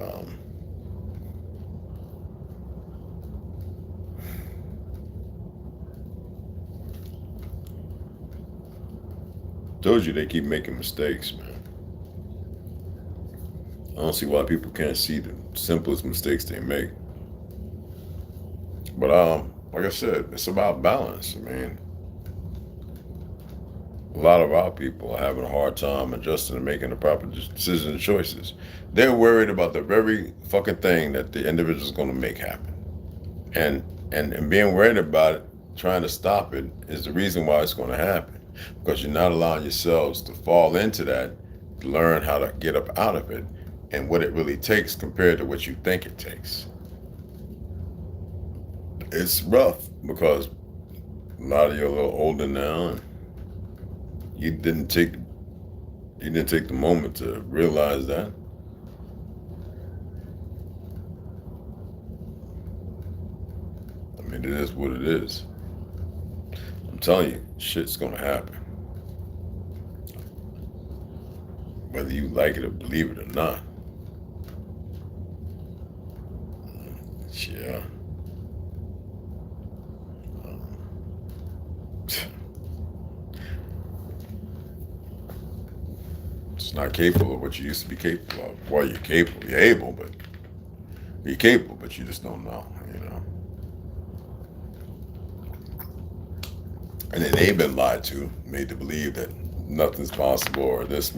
told you they keep making mistakes, man. I don't see why people can't see the simplest mistakes they make. But like I said, it's about balance. I mean, a lot of our people are having a hard time adjusting and making the proper decisions and choices. They're worried about the very fucking thing that the individual is going to make happen, and being worried about it, trying to stop it, is the reason why it's going to happen. Because you're not allowing yourselves to fall into that, to learn how to get up out of it, and what it really takes compared to what you think it takes. It's rough because a lot of you are a little older now, and you didn't take the moment to realize that. I mean, it is what it is. I'm telling you, shit's gonna happen. Whether you like it or believe it or not. Yeah. It's not capable of what you used to be capable of. Well, you're capable, you're able, but you're capable, but you just don't know, you know. And then they've been lied to, made to believe that nothing's possible, or this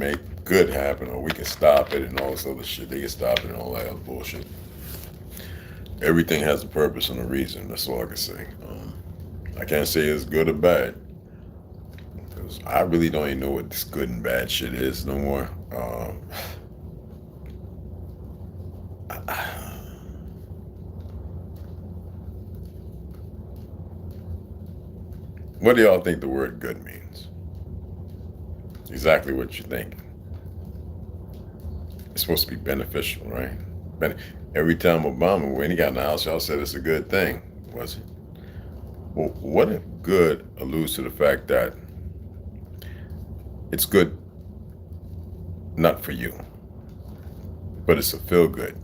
could happen, or we can stop it, and all this other shit. They can stop it and all that other bullshit. Everything has a purpose and a reason. That's all I can say. I can't say it's good or bad. Because I really don't even know what this good and bad shit is no more. What do y'all think the word good means? Exactly what you're thinking. It's supposed to be beneficial, right? Every time Obama, when he got in the house, y'all said it's a good thing, was it? Well, what if good alludes to the fact that it's good not for you, but it's a feel good,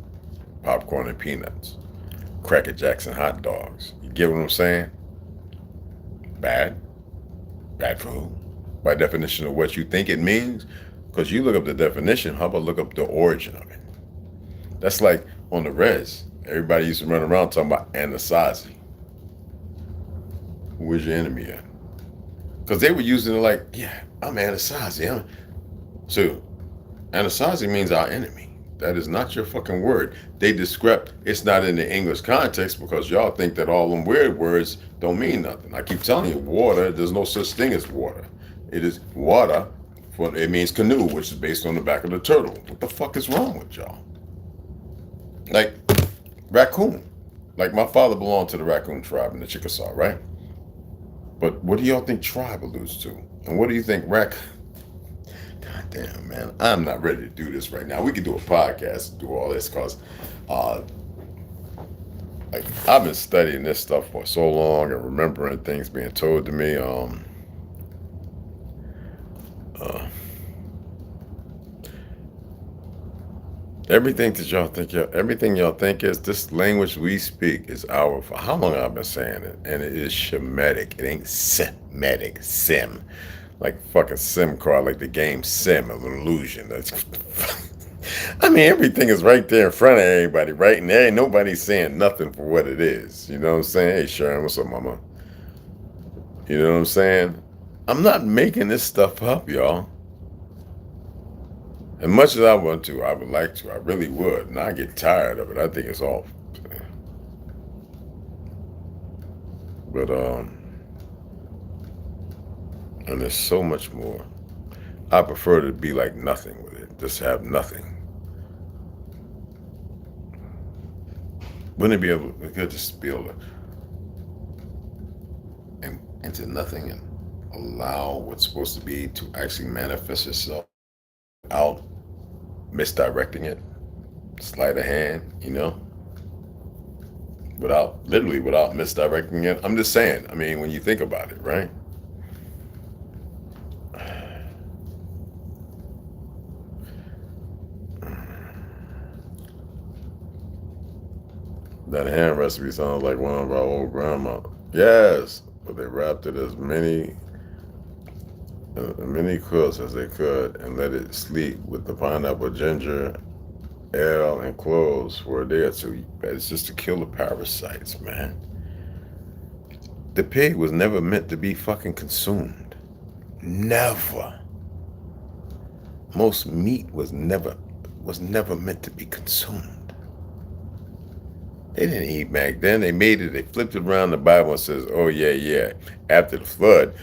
popcorn and peanuts, Cracker Jacks and hot dogs. You get what I'm saying? Bad food, by definition of what you think it means. Because you look up the definition, how about look up the origin of it? That's like on the res, everybody used to run around talking about Anasazi. Who was your enemy at? Because they were using it like, yeah, I'm Anasazi. So Anasazi means our enemy. That is not your fucking word. They describe, it's not in the English context because y'all think that all them weird words don't mean nothing. I keep telling you, water, there's no such thing as water. It is water, it means canoe, which is based on the back of the turtle. What the fuck is wrong with y'all? Like, raccoon. Like, my father belonged to the raccoon tribe in the Chickasaw, right? But what do y'all think tribe alludes to? And what do you think God damn, man, I'm not ready to do this right now. We could do a podcast and do all this because like, I've been studying this stuff for so long and remembering things being told to me. Everything y'all think is this language we speak is our. For how long I've been saying it, and it is Shemitic. It ain't Semitic. Sim, like fucking sim card, like the game Sim, an illusion. That's. I mean, everything is right there in front of everybody, right? And there ain't nobody saying nothing for what it is. You know what I'm saying? Hey, Sharon, what's up, mama? You know what I'm saying? I'm not making this stuff up, y'all. As much as I want to, I would like to. I really would. And I get tired of it. I think it's all But and there's so much more. I prefer to be like nothing with it. Just have nothing. Wouldn't it be able? We could just be able to into nothing and allow what's supposed to be to actually manifest itself out, misdirecting it, sleight of hand, you know, without misdirecting it. I'm just saying. I mean, when you think about it, right? That ham recipe sounds like one of our old grandma. Yes, but they wrapped it as many quilts as they could and let it sleep with the pineapple, ginger, ale, and cloves for a day or two. It's just to kill the parasites, man. The pig was never meant to be fucking consumed. Never. Most meat was never meant to be consumed. They didn't eat back then. They flipped it around the Bible and says, oh yeah. After the flood,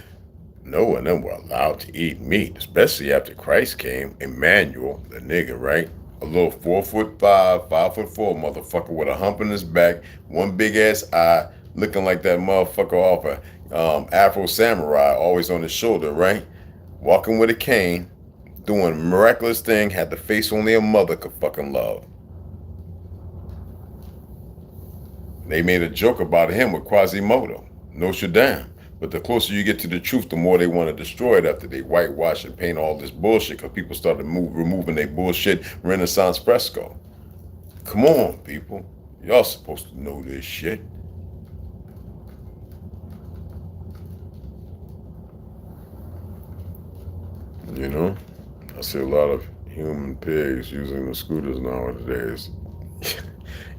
Noah and them were allowed to eat meat, especially after Christ came. Emmanuel, the nigga, right? A little 4'5", 5'4" motherfucker with a hump in his back, one big ass eye, looking like that motherfucker off a Afro Samurai, always on his shoulder, right? Walking with a cane, doing a miraculous thing, had the face only a mother could fucking love. They made a joke about him with Quasimodo, Nostradamus. But the closer you get to the truth, the more they want to destroy it after they whitewash and paint all this bullshit because people started removing their bullshit Renaissance fresco. Come on, people. Y'all supposed to know this shit. You know? I see a lot of human pigs using the scooters nowadays.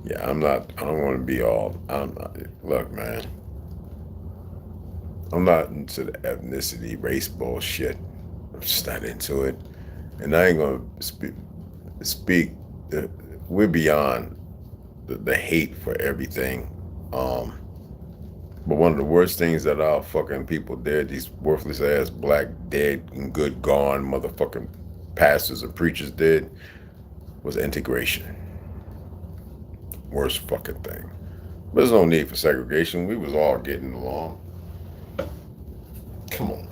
Yeah, I don't want to be look, man. I'm not into the ethnicity, race bullshit. I'm just not into it. And I ain't going to speak we're beyond the hate for everything. But one of the worst things that our fucking people did, these worthless ass black dead and good gone motherfucking pastors and preachers did, was integration. Worst fucking thing. There's no need for segregation. We was all getting along. Come on.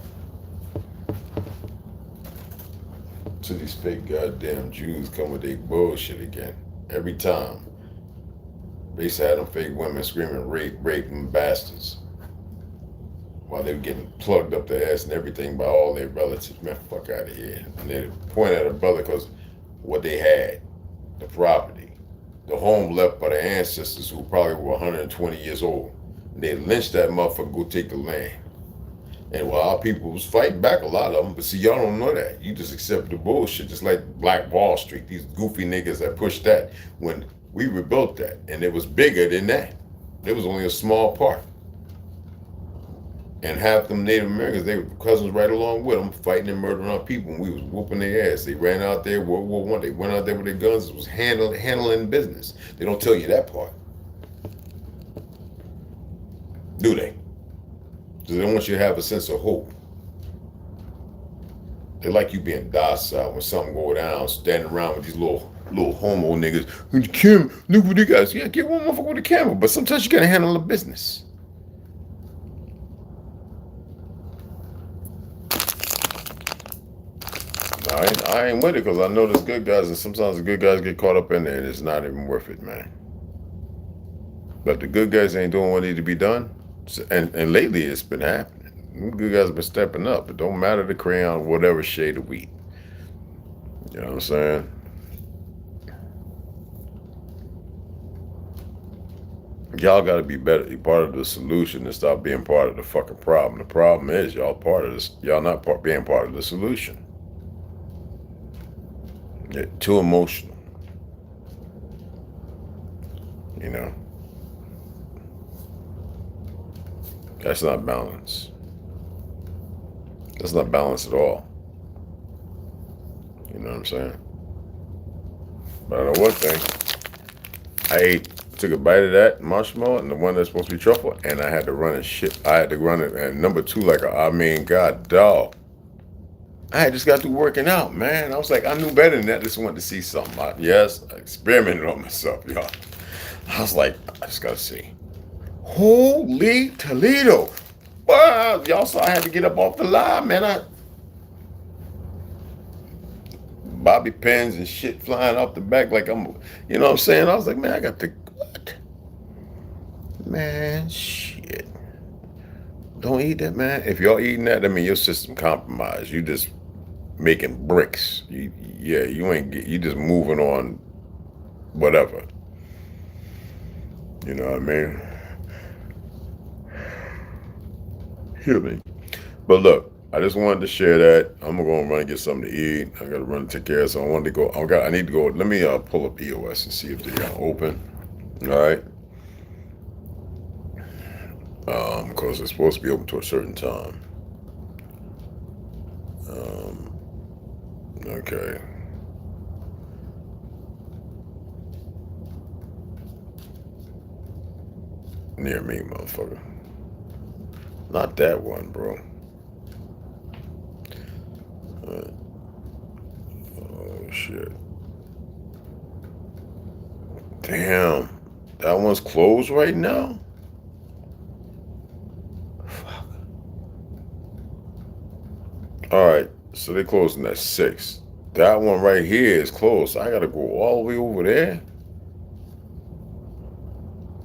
To these fake goddamn Jews come with their bullshit again. Every time. They used to have them fake women screaming rape them bastards. While they were getting plugged up their ass and everything by all their relatives. Man, fuck out of here. And they point at a brother because what they had. The property. The home left by their ancestors who probably were 120 years old. And they lynched that motherfucker, go take the land. And while our people was fighting back, a lot of them, but see, y'all don't know that. You just accept the bullshit, just like Black Wall Street, these goofy niggas that pushed that when we rebuilt that. And it was bigger than that. It was only a small part. And half them Native Americans, they were cousins right along with them, fighting and murdering our people, and we was whooping their ass. They ran out there, World War I, they went out there with their guns, it was handling business. They don't tell you that part. Do they? Because they don't want you to have a sense of hope. They like you being docile when something go down, standing around with these little homo niggas. With the camera, look what they got. Yeah, get one motherfucker with a camera, but sometimes you gotta handle the business. I ain't with it because I know there's good guys, and sometimes the good guys get caught up in there, and it's not even worth it, man. But the good guys ain't doing what need to be done, and lately it's been happening. The good guys have been stepping up. It don't matter the crayon, whatever shade of wheat. You know what I'm saying? Y'all got to be better, part of the solution, and stop being part of the fucking problem. The problem is y'all part of this. Y'all not being part of the solution. You're too emotional. You know. That's not balance. That's not balance at all. You know what I'm saying? But I know one thing. I ate took a bite of that marshmallow and the one that's supposed to be truffle, and I had to run it shit. I had to run it, and number two, like, God, dog. I had just got through working out, man. I was like, I knew better than that. Just wanted to see something. Yes, I experimented on myself, y'all. I was like, I just gotta see. Holy Toledo. Wow, y'all saw I had to get up off the line, man. Bobby pins and shit flying off the back like I'm, you know what I'm saying? I was like, man, I got the, what? Man, shit. Don't eat that, man. If y'all eating that, I mean, your system compromised. You just making bricks. You ain't get, you just moving on whatever. You know what I mean? Hear me. But look, I just wanted to share that. I'm gonna go and run and get something to eat. I gotta run and take care of. So I wanted to go. I need to go. Let me pull up EOS and see if they're open. All right. Because it's supposed to be open to a certain time. Okay. Near me, motherfucker. Not that one, bro. Oh, shit. Damn. That one's closed right now? Fuck. Alright, so they're closing at 6. That one right here is closed. So I gotta go all the way over there.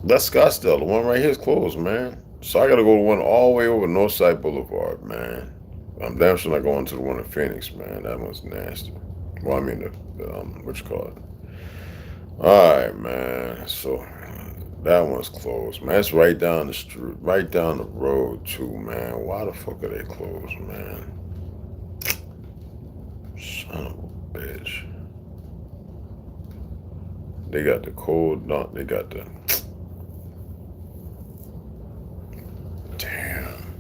That's Scottsdale. The one right here is closed, man. So I gotta go to one all the way over Northside Boulevard, man. I'm damn sure not going to the one in Phoenix, man. That one's nasty. Well, I mean, what you call it? Alright, man. So that one's closed, man. It's right down the street, right down the road, too, man. Why the fuck are they closed, man? Son of a bitch. They got the cold, no, they got the... Damn.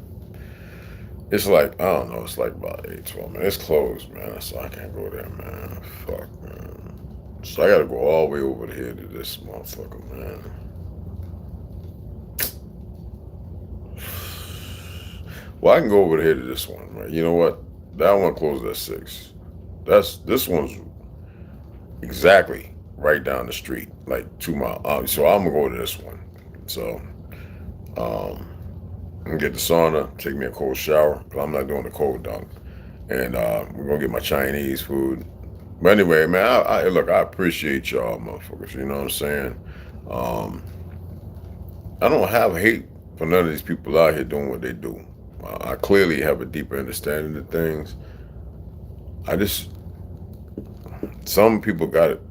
It's like, I don't know, it's like about 8, 12 minutes. It's closed, man, so I can't go there, man. Fuck, man. So I gotta go all the way over here to this motherfucker, man. Well, I can go over here to this one, right? You know what? That one closed at 6. This one's exactly right down the street, like 2 miles. So I'm gonna go to this one. So, I'm gonna get the sauna, take me a cold shower, but I'm not doing the cold dunk. And we're gonna get my Chinese food. But anyway, man, I look, I appreciate y'all, motherfuckers. You know what I'm saying? I don't have hate for none of these people out here doing what they do. I clearly have a deeper understanding of things. Some people got it,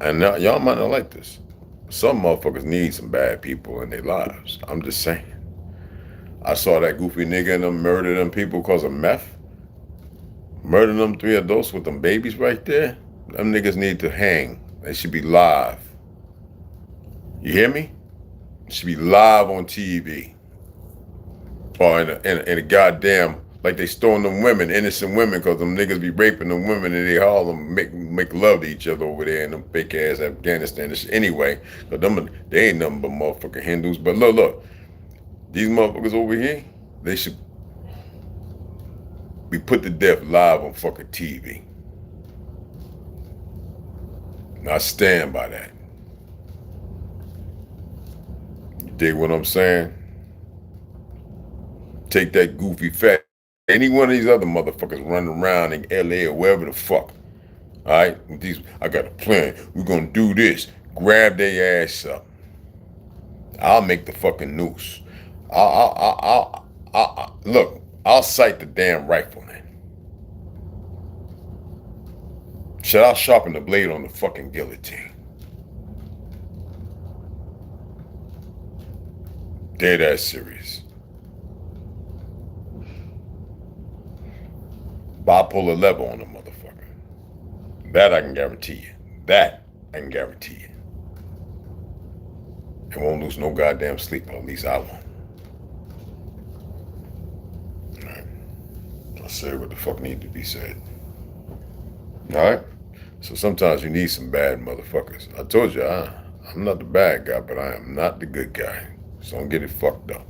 and now y'all might not like this. Some motherfuckers need some bad people in their lives. I'm just saying. I saw that goofy nigga and them murder them people because of meth. Murder them 3 adults with them babies right there. Them niggas need to hang. They should be live. You hear me? It should be live on TV. Or in a goddamn, like they stoning them women, innocent women, because them niggas be raping them women and they all them make love to each other over there in them fake ass Afghanistan. Anyway, because they ain't nothing but motherfucking Hindus. But look, these motherfuckers over here, they should be put to death live on fucking TV. Now I stand by that. You dig what I'm saying? Take that goofy fat. Any one of these other motherfuckers running around in LA or wherever the fuck. Alright? I got a plan. We're gonna do this. Grab their ass up. I'll make the fucking noose. Look, I'll sight the damn rifleman. Shit, I'll sharpen the blade on the fucking guillotine. Dead ass serious. Bipolar level on the motherfucker. That I can guarantee you. That I can guarantee you. I won't lose no goddamn sleep, or at least I won't. Alright. I said what the fuck needed to be said. Alright? So sometimes you need some bad motherfuckers. I told you, I'm not the bad guy, but I am not the good guy. So don't get it fucked up.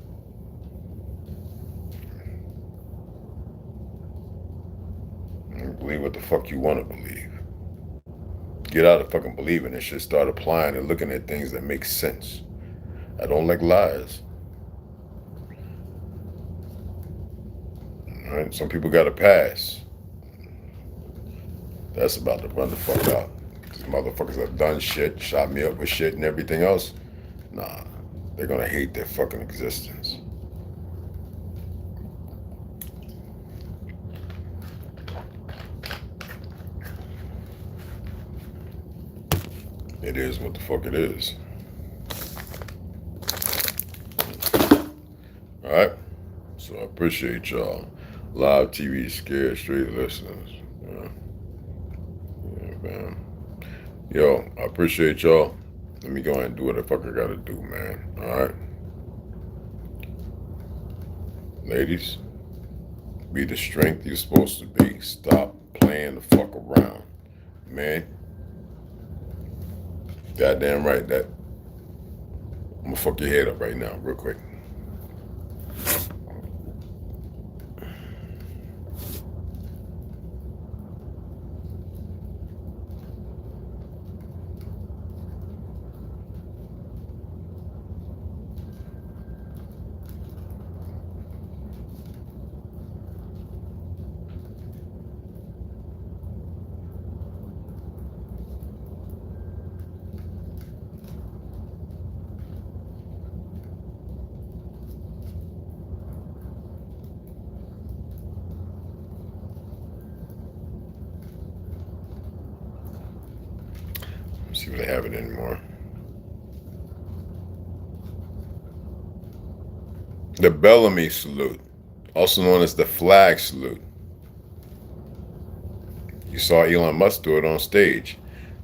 You believe what the fuck you want to believe. Get out of fucking believing and shit. Start applying and looking at things that make sense. I don't like lies. All right? Some people got a pass. That's about to run the fuck out. These motherfuckers have done shit, shot me up with shit and everything else. Nah, they're gonna hate their fucking existence. It is what the fuck it is. Alright? So I appreciate y'all. Live TV, scared straight listeners. Yeah, man. Yo, I appreciate y'all. Let me go ahead and do what the fuck I gotta do, man. Alright? Ladies, be the strength you're supposed to be. Stop playing the fuck around. Man. Goddamn right that. I'm gonna fuck your head up right now, real quick. See if they have it anymore. The Bellamy salute, also known as the flag salute. You saw Elon Musk do it on stage.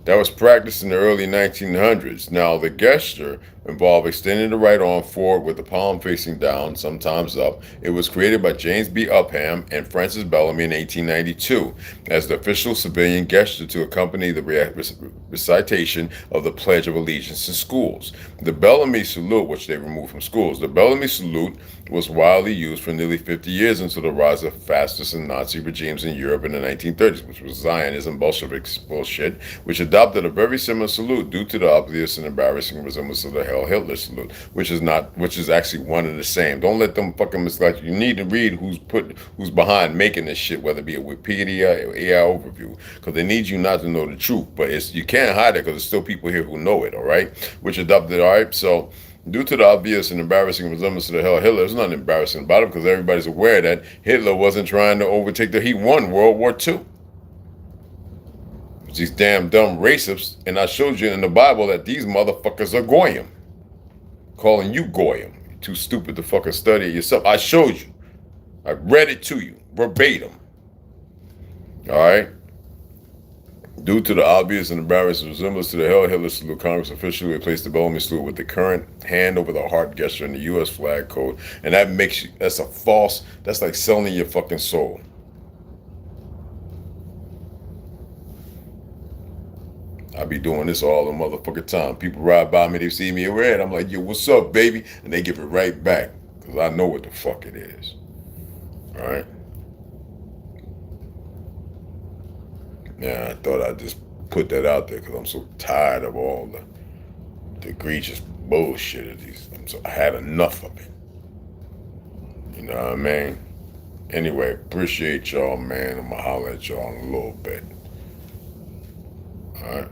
That was practiced in the early 1900s. Now, the gesture involved extending the right arm forward with the palm facing down, sometimes up. It was created by James B. Upham and Francis Bellamy in 1892 as the official civilian gesture to accompany the recitation of the Pledge of Allegiance in schools. The Bellamy salute, which they removed from schools, the Bellamy salute was widely used for nearly 50 years until the rise of fascist and Nazi regimes in Europe in the 1930s, which was Zionism, Bolshevik bullshit, which adopted a very similar salute due to the obvious and embarrassing resemblance of the Heil Hitler salute, which is actually one and the same. Don't let them fucking mislead you. You need to read who's behind making this shit, whether it be a Wikipedia or AI overview, because they need you not to know the truth. But you can't hide it because there's still people here who know it, all right? Which adopted, all right? So due to the obvious and embarrassing resemblance to the Heil Hitler, there's nothing embarrassing about it because everybody's aware that Hitler wasn't trying to overtake he won World War II. These damn dumb racists, and I showed you in the Bible that these motherfuckers are goyim. Calling you goyim. You're too stupid to fucking study it yourself. I showed you. I read it to you, verbatim. Alright? Due to the obvious and embarrassing resemblance to the Heil Hitler salute, Congress officially replaced the Bellamy salute with the current hand over the heart gesture in the U.S. flag code. And that's that's like selling your fucking soul. I be doing this all the motherfucking time. People ride by me, they see me in red. I'm like, yo, what's up, baby? And they give it right back. Because I know what the fuck it is. All right? Yeah, I thought I'd just put that out there because I'm so tired of all the egregious bullshit of these. I had enough of it. You know what I mean? Anyway, appreciate y'all, man. I'm going to holler at y'all in a little bit. All right?